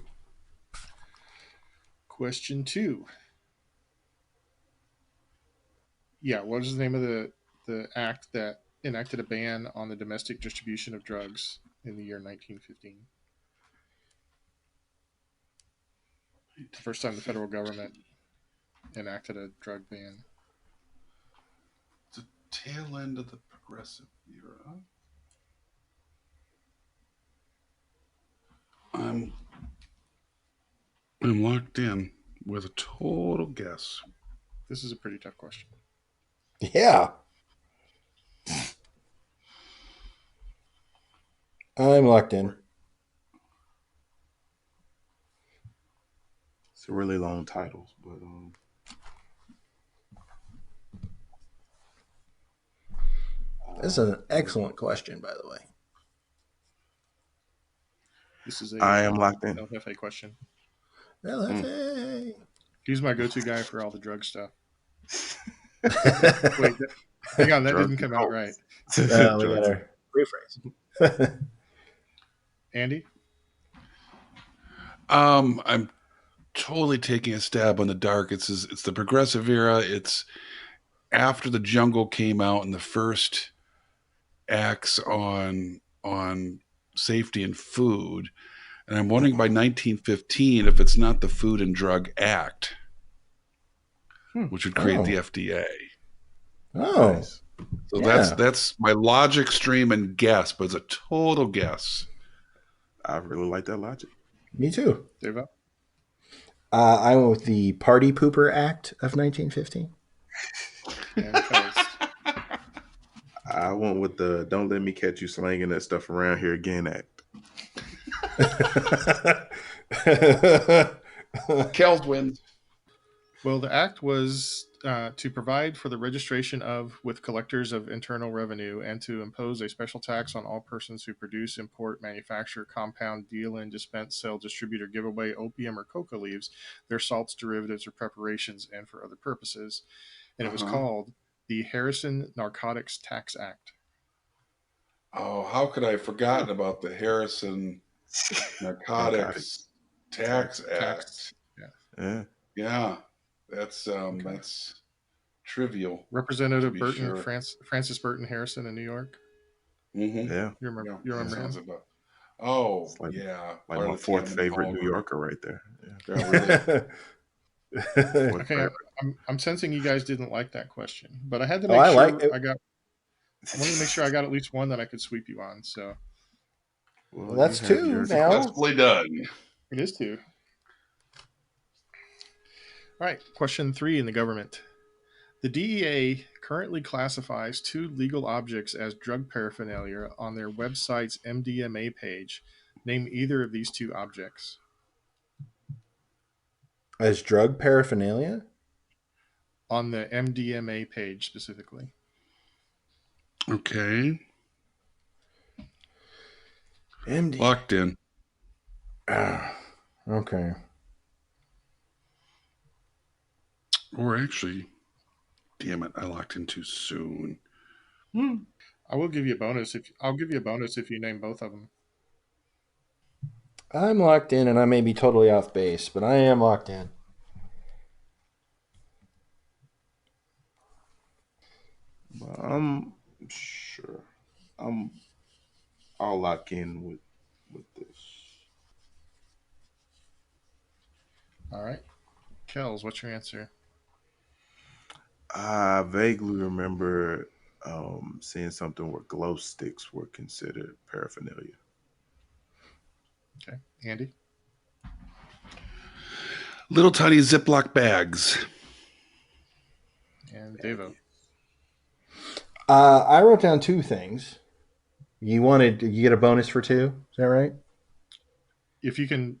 Speaker 4: Question 2. Yeah, what is the name of the act that enacted a ban on the domestic distribution of drugs in the year 1915? The first time the federal government enacted a drug ban.
Speaker 3: The tail end of the progressive era. I'm locked in with a total guess.
Speaker 4: This is a pretty tough question.
Speaker 1: Yeah. I'm locked in.
Speaker 2: It's a really long titles, but
Speaker 1: This is an excellent question, by the way.
Speaker 4: This is a
Speaker 2: I am locked in.
Speaker 4: LFA question.
Speaker 1: LFA.
Speaker 4: He's my go-to guy for all the drug stuff. Wait, hang on, that
Speaker 2: Drug
Speaker 4: didn't come out right.
Speaker 1: We
Speaker 2: Drugs.
Speaker 1: gotta rephrase.
Speaker 4: Andy?
Speaker 3: I'm totally taking a stab on the dark. It's the progressive era. It's after the jungle came out and the first acts on safety and food. And I'm wondering by 1915 if it's not the Food and Drug Act, which would create the FDA.
Speaker 1: Oh.
Speaker 2: Nice.
Speaker 3: So
Speaker 1: Yeah.
Speaker 3: that's my logic stream and guess, but it's a total guess.
Speaker 2: I really like that logic.
Speaker 1: Me too.
Speaker 4: Davo?
Speaker 1: I went with the Party Pooper Act of 1915.
Speaker 4: And Kels.
Speaker 2: I went with the "Don't let me catch you slanging that stuff around here again" act.
Speaker 3: Kels wins.
Speaker 4: Well, the act was to provide for the registration of with collectors of internal revenue and to impose a special tax on all persons who produce, import, manufacture, compound, deal in, dispense, sell, distribute, or give away opium or coca leaves, their salts, derivatives, or preparations, and for other purposes. And it was called the Harrison Narcotics Tax Act.
Speaker 3: Oh, how could I have forgotten about the Harrison Narcotics Tax Act?
Speaker 4: Yeah.
Speaker 2: Yeah.
Speaker 3: Yeah, that's trivial to
Speaker 4: Representative
Speaker 3: be
Speaker 4: Burton,
Speaker 3: sure.
Speaker 4: Francis Burton Harrison in New York.
Speaker 3: Mm-hmm.
Speaker 2: Yeah.
Speaker 4: You remember?
Speaker 3: Yeah,
Speaker 4: You
Speaker 3: that
Speaker 4: remember
Speaker 3: sounds
Speaker 4: him?
Speaker 3: about. Oh
Speaker 2: It's like
Speaker 3: yeah,
Speaker 2: like
Speaker 3: part
Speaker 2: my
Speaker 3: of the
Speaker 2: fourth
Speaker 3: Tamman
Speaker 2: favorite
Speaker 3: Hall
Speaker 2: New
Speaker 3: group.
Speaker 2: Yorker right there. Yeah.
Speaker 3: Yeah, really.
Speaker 2: Fourth
Speaker 4: Okay,
Speaker 2: favorite.
Speaker 4: I'm sensing you guys didn't like that question, but I had to
Speaker 1: Oh,
Speaker 4: make
Speaker 1: I like
Speaker 4: sure
Speaker 1: it.
Speaker 4: I got. I wanted to make sure I got at least one that I could sweep you on. So
Speaker 1: Well,
Speaker 2: Well, you
Speaker 1: that's
Speaker 2: have
Speaker 1: two
Speaker 2: your
Speaker 1: now.
Speaker 3: Successfully done.
Speaker 4: it is two. All right, question 3 in the government. The DEA currently classifies 2 legal objects as drug paraphernalia on their website's MDMA page. Name either of these 2 objects.
Speaker 1: As drug paraphernalia?
Speaker 4: On the MDMA page specifically.
Speaker 3: Okay,
Speaker 1: MD.
Speaker 3: locked in.
Speaker 1: Ah, okay.
Speaker 3: Or actually, damn it, I locked in too soon.
Speaker 4: I will give you a bonus if I'll give you a bonus if you name both of them.
Speaker 1: I'm locked in, and I may be totally off base, but I am locked in.
Speaker 2: But I'm sure. I'm. I'll lock in with this.
Speaker 4: All right. Kels, what's your answer?
Speaker 2: I vaguely remember seeing something where glow sticks were considered paraphernalia.
Speaker 4: Okay. Andy?
Speaker 3: Little tiny Ziploc bags.
Speaker 4: And Devo?
Speaker 1: I wrote down 2 things. You get a bonus for 2? Is that right?
Speaker 4: If you can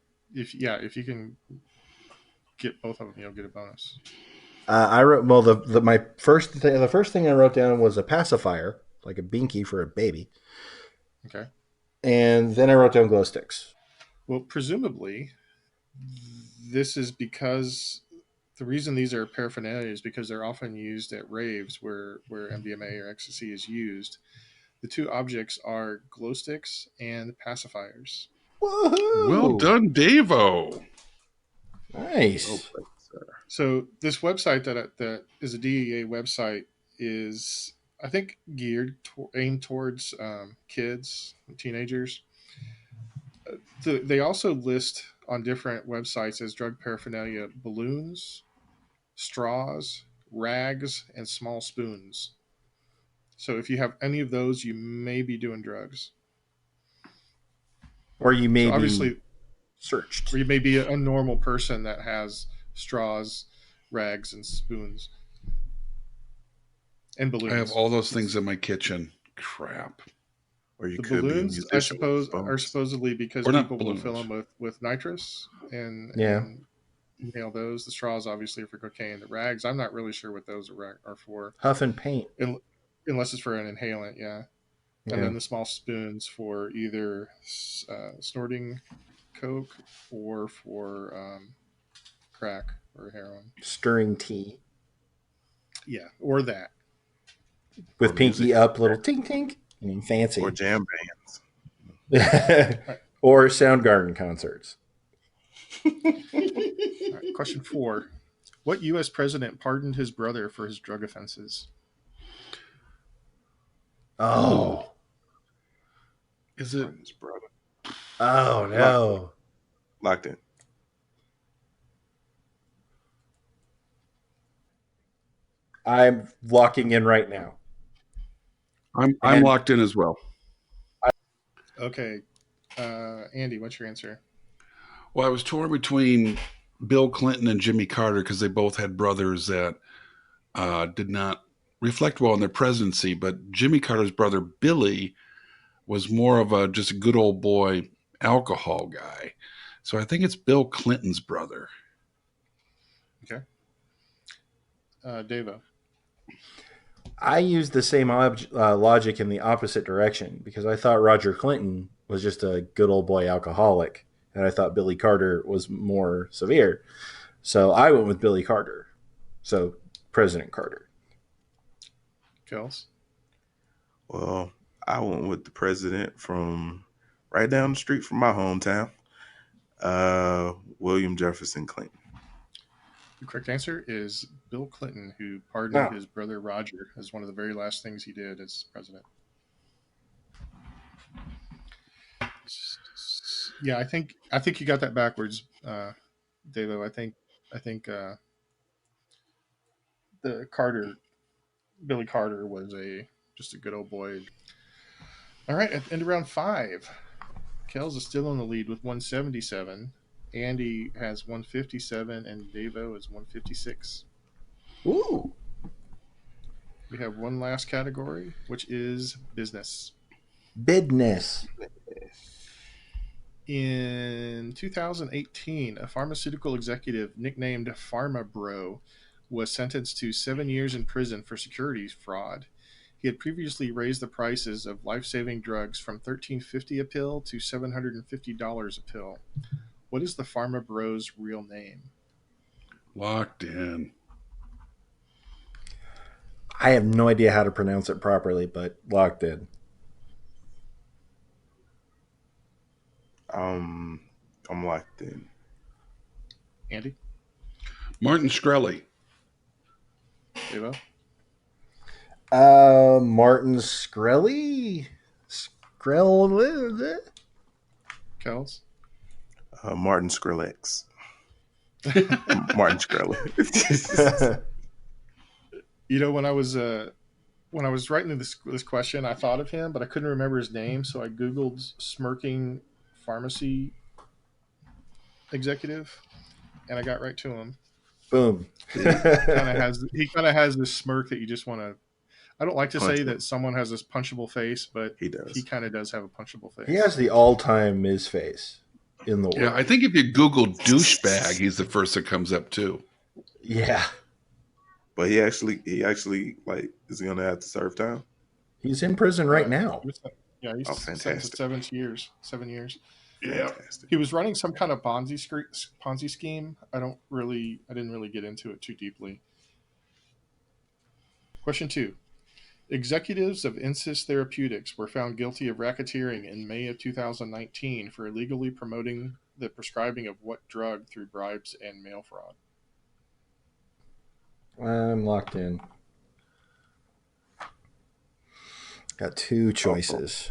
Speaker 4: get both of them, you'll get a bonus.
Speaker 1: I wrote the first thing I wrote down was a pacifier, like a binky for a baby,
Speaker 4: Okay.
Speaker 1: and then I wrote down glow sticks.
Speaker 4: Well, presumably, this is because the reason these are paraphernalia is because they're often used at raves where MDMA or ecstasy is used. The 2 objects are glow sticks and pacifiers.
Speaker 3: Well
Speaker 1: Woohoo!
Speaker 3: done, Davo.
Speaker 2: Oh,
Speaker 1: Nice.
Speaker 2: sir.
Speaker 4: So this website that is a DEA website is, I think, aimed towards kids, teenagers. They also list on different websites as drug paraphernalia balloons, straws, rags, and small spoons. So if you have any of those, you may be doing drugs.
Speaker 1: Or you may
Speaker 4: So
Speaker 1: be
Speaker 4: obviously,
Speaker 1: searched.
Speaker 4: or you may be a normal person that has straws, rags, and spoons and
Speaker 3: I have
Speaker 4: balloons.
Speaker 3: all those things in my kitchen. Crap.
Speaker 2: Or you
Speaker 4: The
Speaker 2: could be a
Speaker 4: balloons, I
Speaker 2: musician with
Speaker 4: suppose, are
Speaker 2: spoons.
Speaker 4: supposably because
Speaker 3: Or not
Speaker 4: people will fill
Speaker 3: balloons.
Speaker 4: them with nitrous
Speaker 1: Yeah.
Speaker 4: and inhale those. The straws, obviously, are for cocaine. The rags, I'm not really sure what those are for,
Speaker 1: Huff and paint.
Speaker 4: unless it's for an inhalant. Yeah, and
Speaker 1: Yeah.
Speaker 4: then the small spoons for either snorting coke or for crack or heroin.
Speaker 1: Stirring tea.
Speaker 4: Yeah, or that.
Speaker 1: With
Speaker 2: Or
Speaker 1: pinky
Speaker 2: music.
Speaker 1: up, little tink tink. I mean,
Speaker 2: Or
Speaker 1: fancy.
Speaker 2: jam
Speaker 1: Or Soundgarden concerts.
Speaker 4: All right, question 4. What U.S. president pardoned his brother for his drug offenses?
Speaker 1: Oh.
Speaker 3: Is it?
Speaker 2: bands. Brother.
Speaker 1: Oh,
Speaker 2: Locked,
Speaker 1: no.
Speaker 2: locked in.
Speaker 1: I'm locking in right now.
Speaker 3: I'm
Speaker 1: And
Speaker 3: locked in as well.
Speaker 4: Okay, Andy, what's your answer?
Speaker 3: Well, I was torn between Bill Clinton and Jimmy Carter because they both had brothers that did not reflect well on their presidency. But Jimmy Carter's brother Billy was more of a just a good old boy alcohol guy. So I think it's Bill Clinton's brother.
Speaker 4: Okay, Devo.
Speaker 1: I used the same logic in the opposite direction because I thought Roger Clinton was just a good old boy alcoholic, and I thought Billy Carter was more severe. So I went with Billy Carter. So President Carter.
Speaker 4: Kels.
Speaker 2: Well, I went with the president from right down the street from my hometown, William Jefferson Clinton.
Speaker 4: The correct answer is Bill Clinton, who pardoned
Speaker 1: No.
Speaker 4: his brother Roger as one of the very last things he did as president. Yeah, I think you got that backwards, Davo. I think the Billy Carter was just a good old boy. All right, at the end of round 5, Kels is still in the lead with 177. Andy has 157, and Davo is 156.
Speaker 1: Ooh.
Speaker 4: We have one last category, which is business.
Speaker 1: Business.
Speaker 4: In 2018, a pharmaceutical executive nicknamed Pharma Bro was sentenced to 7 years in prison for securities fraud. He had previously raised the prices of life-saving drugs from $13.50 a pill to $750 a pill. What is the Pharma Bro's real name?
Speaker 3: Locked in.
Speaker 1: I have no idea how to pronounce it properly, but locked in.
Speaker 2: I'm locked in.
Speaker 4: Andy?
Speaker 3: Martin Shkreli.
Speaker 4: Devo?
Speaker 1: Martin Shkreli? Skrell?
Speaker 4: Kels?
Speaker 2: Martin Skrillex. Martin Shkreli.
Speaker 4: You know, when I was writing this question, I thought of him, but I couldn't remember his name, so I Googled smirking pharmacy executive, and I got right to him.
Speaker 1: Boom.
Speaker 4: He kind of has this smirk that you just want to. I don't like to say
Speaker 2: Punchable.
Speaker 4: that someone has this punchable face, but
Speaker 2: He does.
Speaker 4: he kind of does have a punchable face.
Speaker 1: He has the all-time Miz face in the world.
Speaker 3: Yeah, I think if you Google douchebag, he's the first that comes up too.
Speaker 1: Yeah.
Speaker 2: But he actually like is he gonna have to serve time?
Speaker 1: He's in prison right now.
Speaker 4: Yeah, he's
Speaker 2: Oh,
Speaker 4: sentenced to
Speaker 2: fantastic.
Speaker 4: 7 years.
Speaker 3: Yeah.
Speaker 2: Fantastic.
Speaker 4: He was running some kind of Ponzi scheme. I didn't really get into it too deeply. Question 2. Executives of Insys Therapeutics were found guilty of racketeering in May of 2019 for illegally promoting the prescribing of what drug through bribes and mail fraud?
Speaker 1: I'm locked in. Got 2 choices.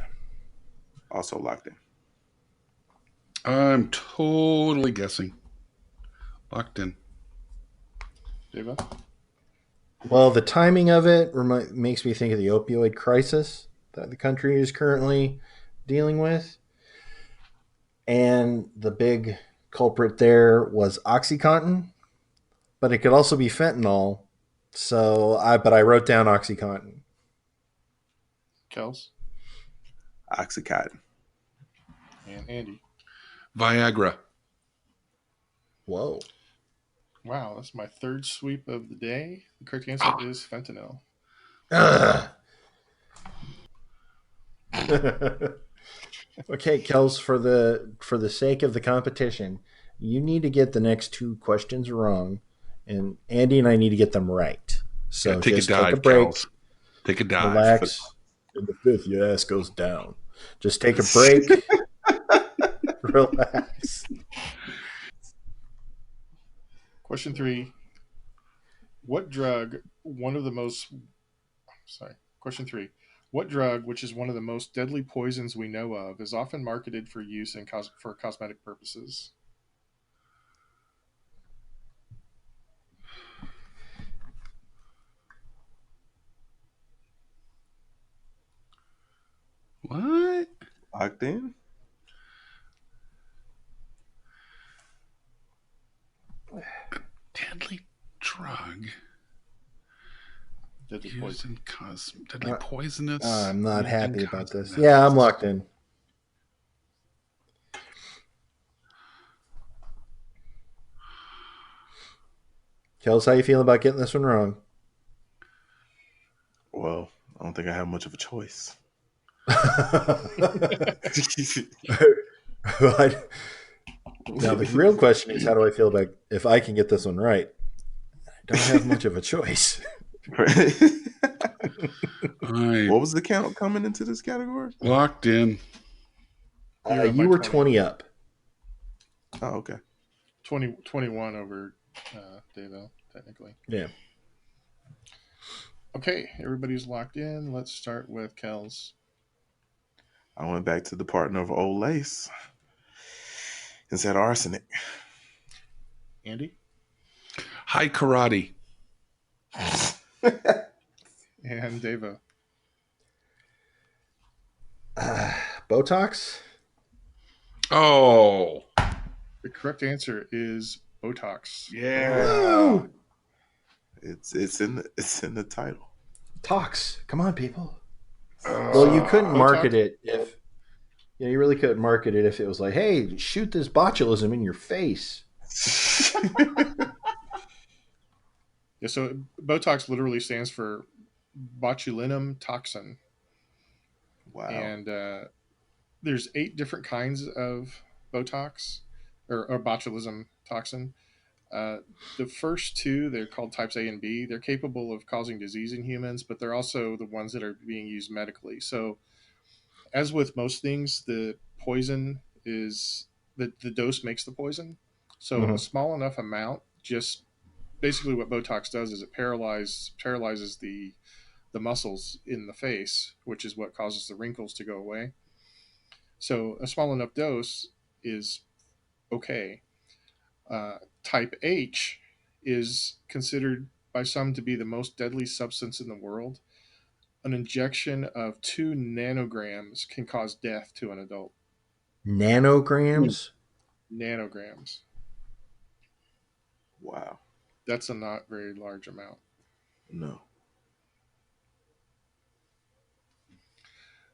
Speaker 2: Also locked in.
Speaker 3: I'm totally guessing. Locked in.
Speaker 4: Deva?
Speaker 1: Well, the timing of it makes me think of the opioid crisis that the country is currently dealing with. And the big culprit there was OxyContin, but it could also be fentanyl. But I wrote down OxyContin.
Speaker 4: Kels?
Speaker 2: Oxycontin.
Speaker 4: And Andy?
Speaker 3: Viagra.
Speaker 1: Whoa.
Speaker 4: Wow, that's my third sweep of the day. The correct answer is fentanyl.
Speaker 1: Okay, Kels, for the sake of the competition, you need to get the next 2 questions wrong, and Andy and I need to get them right. So
Speaker 3: Yeah, take
Speaker 1: just
Speaker 3: a dive,
Speaker 1: take a break,
Speaker 3: Kels. Take a dive.
Speaker 1: relax. In the 5th, your ass goes down. Just take a break, relax.
Speaker 4: Question 3. What drug, Question 3. What drug, which is one of the most deadly poisons we know of, is often marketed for use for cosmetic purposes?
Speaker 3: What?
Speaker 2: Locked in?
Speaker 3: Deadly drug.
Speaker 4: Deadly
Speaker 3: Used
Speaker 4: poison.
Speaker 3: in deadly poisonous.
Speaker 1: I'm not
Speaker 3: used in
Speaker 1: happy about this.
Speaker 3: cosmetics.
Speaker 1: Yeah, I'm locked in. Kels, how you feeling about getting this one wrong?
Speaker 2: Well, I don't think I have much of a choice.
Speaker 1: Now the real question is, how do I feel about if I can get this one right? I don't have much of a choice.
Speaker 2: What was the count coming into this category?
Speaker 3: Locked in.
Speaker 1: You were 20 up.
Speaker 2: Oh, okay.
Speaker 4: 21 over Davo, technically.
Speaker 1: Yeah.
Speaker 4: Okay, everybody's locked in. Let's start with Kels.
Speaker 2: I went back to the partner of Old Lace and said arsenic.
Speaker 4: Andy
Speaker 3: High karate.
Speaker 4: and Davo.
Speaker 1: Botox?
Speaker 3: Oh,
Speaker 4: The correct answer is Botox.
Speaker 3: yeah.
Speaker 1: Woo!
Speaker 2: It's in the title.
Speaker 1: Tox. Come on, people. Well, you couldn't
Speaker 4: Botox.
Speaker 1: market it if you really couldn't market it if it was like, hey, shoot this botulism in your face.
Speaker 4: Yeah, so Botox literally stands for botulinum toxin,
Speaker 2: Wow.
Speaker 4: and there's 8 different kinds of Botox or botulism toxin. The first 2, they're called types A and B. They're capable of causing disease in humans, but they're also the ones that are being used medically. So, as with most things, the poison is the dose makes the poison. So, a
Speaker 1: Mm-hmm.
Speaker 4: small enough amount, just basically what Botox does is it paralyzes the muscles in the face, which is what causes the wrinkles to go away. So, a small enough dose is okay. Type H is considered by some to be the most deadly substance in the world. An injection of 2 nanograms can cause death to an adult.
Speaker 1: Nanograms?
Speaker 4: Nanograms.
Speaker 2: Wow.
Speaker 4: That's a not very large amount.
Speaker 2: No.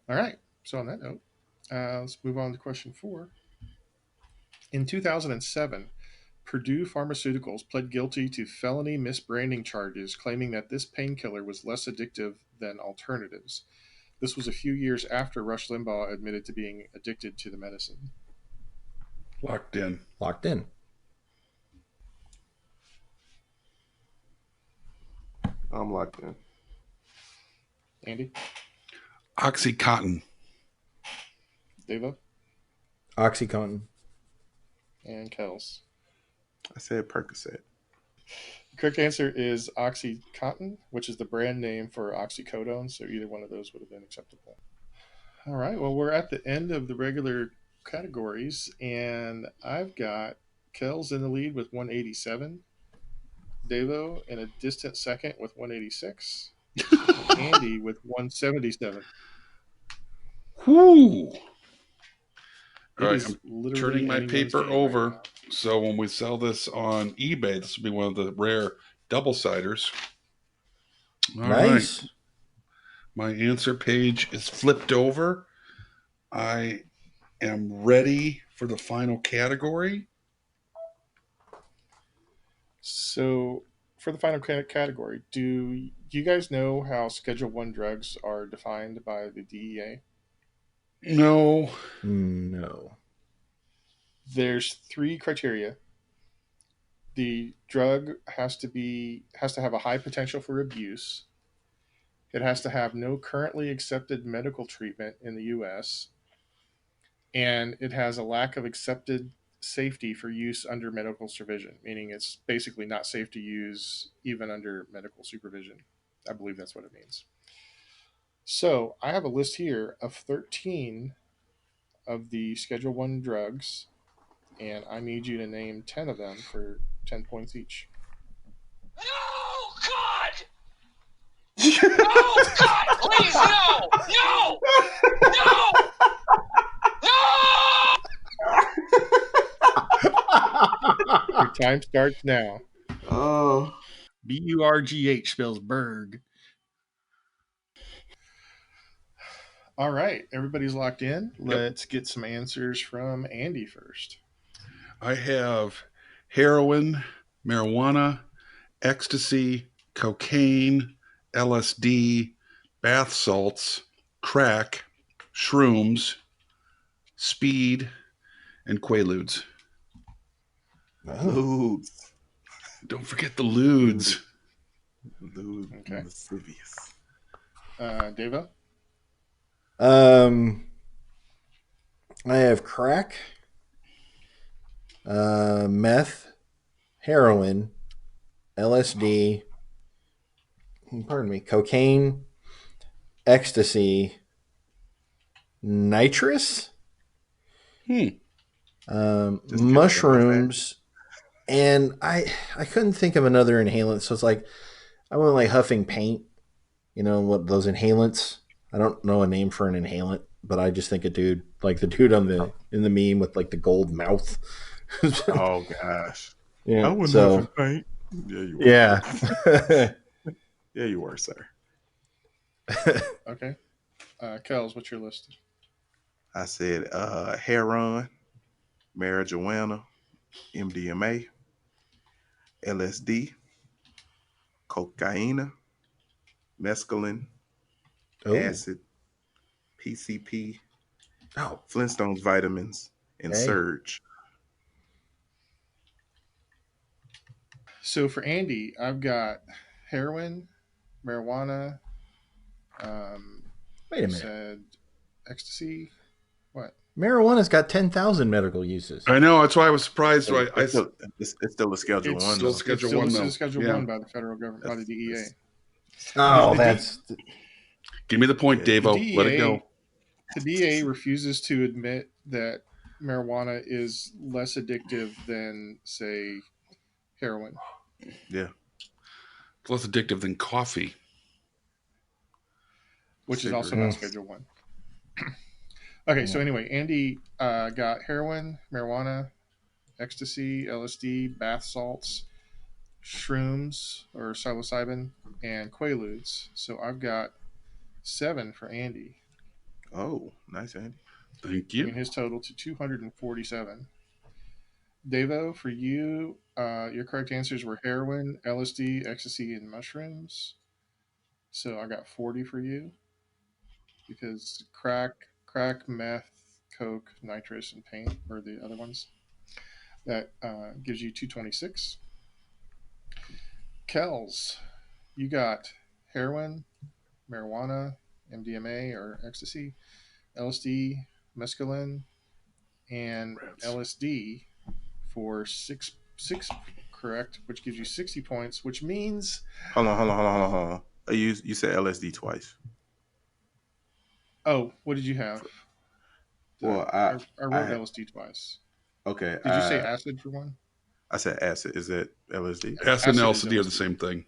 Speaker 4: All right. So, on that note, let's move on to question 4. In 2007, Purdue Pharmaceuticals pled guilty to felony misbranding charges, claiming that this painkiller was less addictive than alternatives. This was a few years after Rush Limbaugh admitted to being addicted to the medicine.
Speaker 3: Locked in.
Speaker 1: Locked in.
Speaker 2: I'm locked in.
Speaker 4: Andy?
Speaker 3: Oxycontin.
Speaker 4: Deva?
Speaker 1: Oxycontin.
Speaker 4: And Kels.
Speaker 2: I said Percocet.
Speaker 4: The correct answer is OxyContin, which is the brand name for oxycodone, so either one of those would have been acceptable. All right, well, we're at the end of the regular categories, and I've got Kels in the lead with 187, Devo in a distant second with 186, and Andy with 177.
Speaker 3: Whoo!
Speaker 4: It
Speaker 3: All right,
Speaker 4: is
Speaker 3: I'm
Speaker 4: literally
Speaker 3: turning my
Speaker 4: anyone's
Speaker 3: paper
Speaker 4: game
Speaker 3: over.
Speaker 4: right now.
Speaker 3: So when we sell this on eBay, this will be one of the rare double-siders. All right.
Speaker 1: Nice.
Speaker 3: My answer page is flipped over. I am ready for the final category.
Speaker 4: So, for the final category, do you guys know how Schedule 1 drugs are defined by the DEA?
Speaker 3: No.
Speaker 1: No.
Speaker 4: There's 3 criteria. The drug has to have a high potential for abuse. It has to have no currently accepted medical treatment in the US, and it has a lack of accepted safety for use under medical supervision, meaning it's basically not safe to use even under medical supervision. I believe that's what it means. So I have a list here of 13 of the Schedule 1 drugs, and I need you to name 10 of them for 10 points each.
Speaker 5: No, God! No, God, please, no! No! No! No!
Speaker 4: Your time starts now.
Speaker 2: Oh.
Speaker 4: Burgh spells Berg. All right, everybody's locked in. Let's get some answers from Andy first.
Speaker 3: I have heroin, marijuana, ecstasy, cocaine, LSD, bath salts, crack, shrooms, speed, and quaaludes.
Speaker 2: Ludes.
Speaker 3: Don't forget the ludes.
Speaker 2: Lude.
Speaker 4: Okay.
Speaker 2: Lascivious.
Speaker 4: Deva?
Speaker 1: I have crack, meth, heroin, LSD, pardon me, cocaine, ecstasy, nitrous,
Speaker 2: Just give it that much
Speaker 1: mushrooms, and I couldn't think of another inhalant. So it's like I went like huffing paint. You know what those inhalants? I don't know a name for an inhalant, but I just think a dude like the dude on the in the meme with like the gold mouth.
Speaker 2: Oh gosh. I
Speaker 1: Yeah.
Speaker 2: wouldn't have
Speaker 1: So
Speaker 2: to paint. Yeah, you were.
Speaker 1: yeah.
Speaker 2: Yeah, you were, sir.
Speaker 4: Okay. Kels, what's your list?
Speaker 2: I said heroin, marijuana, MDMA, LSD, cocaine, mescaline,
Speaker 1: Oh.
Speaker 2: acid, PCP,
Speaker 1: Oh.
Speaker 2: Flintstones vitamins, and
Speaker 1: Okay.
Speaker 2: Surge.
Speaker 4: So for Andy, I've got heroin, marijuana,
Speaker 1: Wait a
Speaker 4: you
Speaker 1: minute.
Speaker 4: said ecstasy. What?
Speaker 1: Marijuana's got 10,000 medical uses.
Speaker 3: I know. That's why I was surprised.
Speaker 2: It's still a Schedule
Speaker 4: It's
Speaker 2: 1,
Speaker 3: still
Speaker 2: though.
Speaker 3: Schedule
Speaker 4: it's still
Speaker 3: One,
Speaker 4: listed
Speaker 3: though.
Speaker 4: as Schedule
Speaker 3: Yeah.
Speaker 4: 1 by the federal government, by the DEA.
Speaker 2: It's-
Speaker 1: Oh,
Speaker 4: The
Speaker 1: that's
Speaker 3: Give me the point,
Speaker 2: Yeah.
Speaker 3: Davo. Let it go.
Speaker 4: The DEA refuses to admit that marijuana is less addictive than, say, heroin,
Speaker 2: Yeah.
Speaker 3: It's less addictive than coffee.
Speaker 4: which is also not
Speaker 1: Mm.
Speaker 4: Schedule 1. Okay, so anyway, Andy got heroin, marijuana, ecstasy, LSD, bath salts, shrooms or psilocybin, and quaaludes. So I've got 7 for Andy,
Speaker 2: Oh, nice, Andy.
Speaker 3: Thank
Speaker 4: bringing
Speaker 3: you.
Speaker 4: his total to 247. Devo, for you, your correct answers were heroin, LSD, ecstasy, and mushrooms. So I got 40 for you because crack, meth, coke, nitrous, and paint were the other ones. That gives you 226. Kels, you got heroin, marijuana, MDMA or ecstasy, LSD, mescaline, and
Speaker 3: Rats.
Speaker 4: LSD for six correct, which gives you 60 points, which means
Speaker 2: Hold on. You said LSD twice.
Speaker 4: what did you have?
Speaker 2: Well,
Speaker 4: I wrote
Speaker 2: I
Speaker 4: LSD twice.
Speaker 2: okay.
Speaker 4: Did you say acid for one?
Speaker 2: I said acid. Is that LSD?
Speaker 3: Acid and
Speaker 4: Acid is
Speaker 3: LSD are the
Speaker 4: LSD.
Speaker 3: same thing.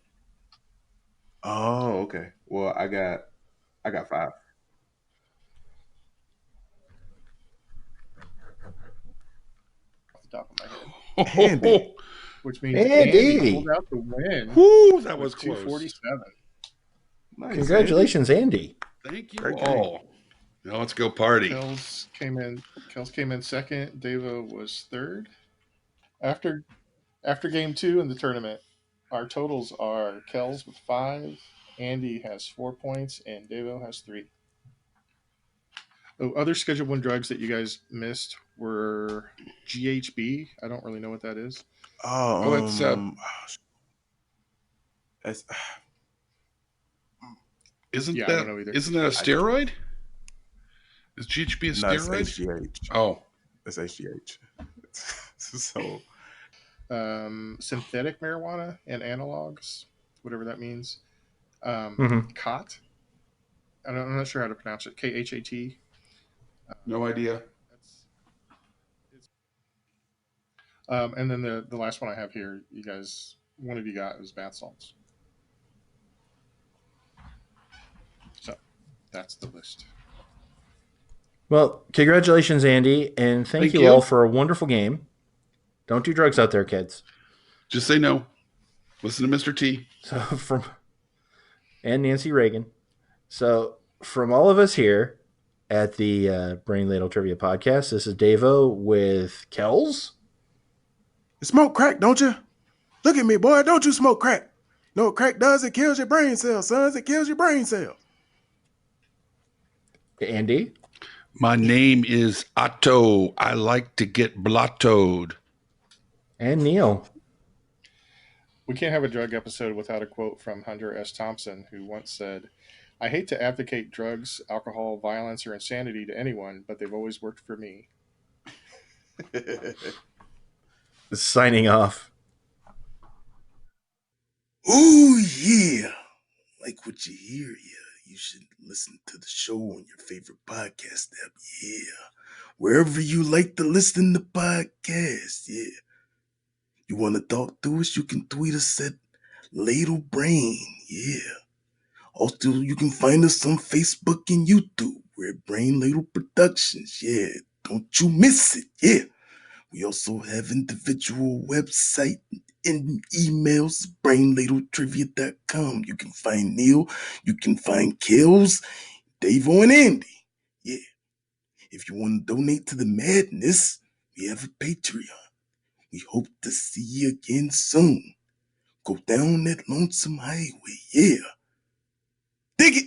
Speaker 2: Oh, okay. Well, I got 5.
Speaker 4: Off the top of my head,
Speaker 2: Andy.
Speaker 4: which means
Speaker 1: Andy.
Speaker 4: Andy pulled out the win
Speaker 3: Whoo, that was
Speaker 4: with
Speaker 3: close.
Speaker 4: 247.
Speaker 2: Nice,
Speaker 1: congratulations, Andy.
Speaker 3: Thank you
Speaker 2: Great
Speaker 3: all. Now let's go party.
Speaker 4: Kels came in second. Devo was third. After game 2 in the tournament, our totals are Kels with 5, Andy has 4 points, and Devo has 3. Oh, other Schedule 1 drugs that you guys missed were GHB. I don't really know what that is.
Speaker 2: Oh,
Speaker 3: that's,
Speaker 2: that's
Speaker 3: Isn't
Speaker 4: Yeah, I
Speaker 3: that
Speaker 4: don't know either.
Speaker 3: isn't that a steroid? Is GHB a
Speaker 2: no, it's
Speaker 3: steroid?
Speaker 2: HGH.
Speaker 3: Oh,
Speaker 2: It's HGH. So
Speaker 4: Synthetic marijuana and analogs, whatever that means.
Speaker 1: Mhm.
Speaker 4: Khat. I'm not sure how to pronounce it. KHAT.
Speaker 3: no idea.
Speaker 4: And then the last one I have here, you guys, one of you got was bath salts. So that's the list.
Speaker 1: Well, congratulations, Andy, and thank you all for a wonderful game. Don't do drugs out there, kids.
Speaker 3: Just say no. Listen to Mr. T.
Speaker 1: So and Nancy Reagan. So from all of us here at the Brain Ladle Trivia Podcast, this is Davo with Kels.
Speaker 2: you smoke crack, don't you? Look at me, boy. Don't you smoke crack? No, what crack does, it kills your brain cells, sons. It kills your brain cells.
Speaker 1: Andy.
Speaker 3: My name is Otto. I like to get blottoed.
Speaker 1: And Neil.
Speaker 4: We can't have a drug episode without a quote from Hunter S. Thompson, who once said, "I hate to advocate drugs, alcohol, violence, or insanity to anyone, but they've always worked for me."
Speaker 1: Signing off.
Speaker 2: Oh, yeah. Like what you hear, yeah. You should listen to the show on your favorite podcast app, yeah. Wherever you like to listen to podcasts, yeah. You want to talk to us, you can tweet us at Ladle Brain, yeah. Also, you can find us on Facebook and YouTube. We're Brain Ladle Productions, yeah. Don't you miss it, yeah. We also have individual website and emails, brainladletrivia.com. You can find Neil, you can find Kels, Davo and Andy. Yeah. If you want to donate to the madness, we have a Patreon. We hope to see you again soon. Go down that lonesome highway, yeah. Dig it!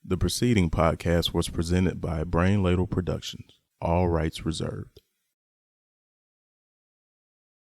Speaker 2: The preceding podcast was presented by Brain Ladle Productions. All rights reserved.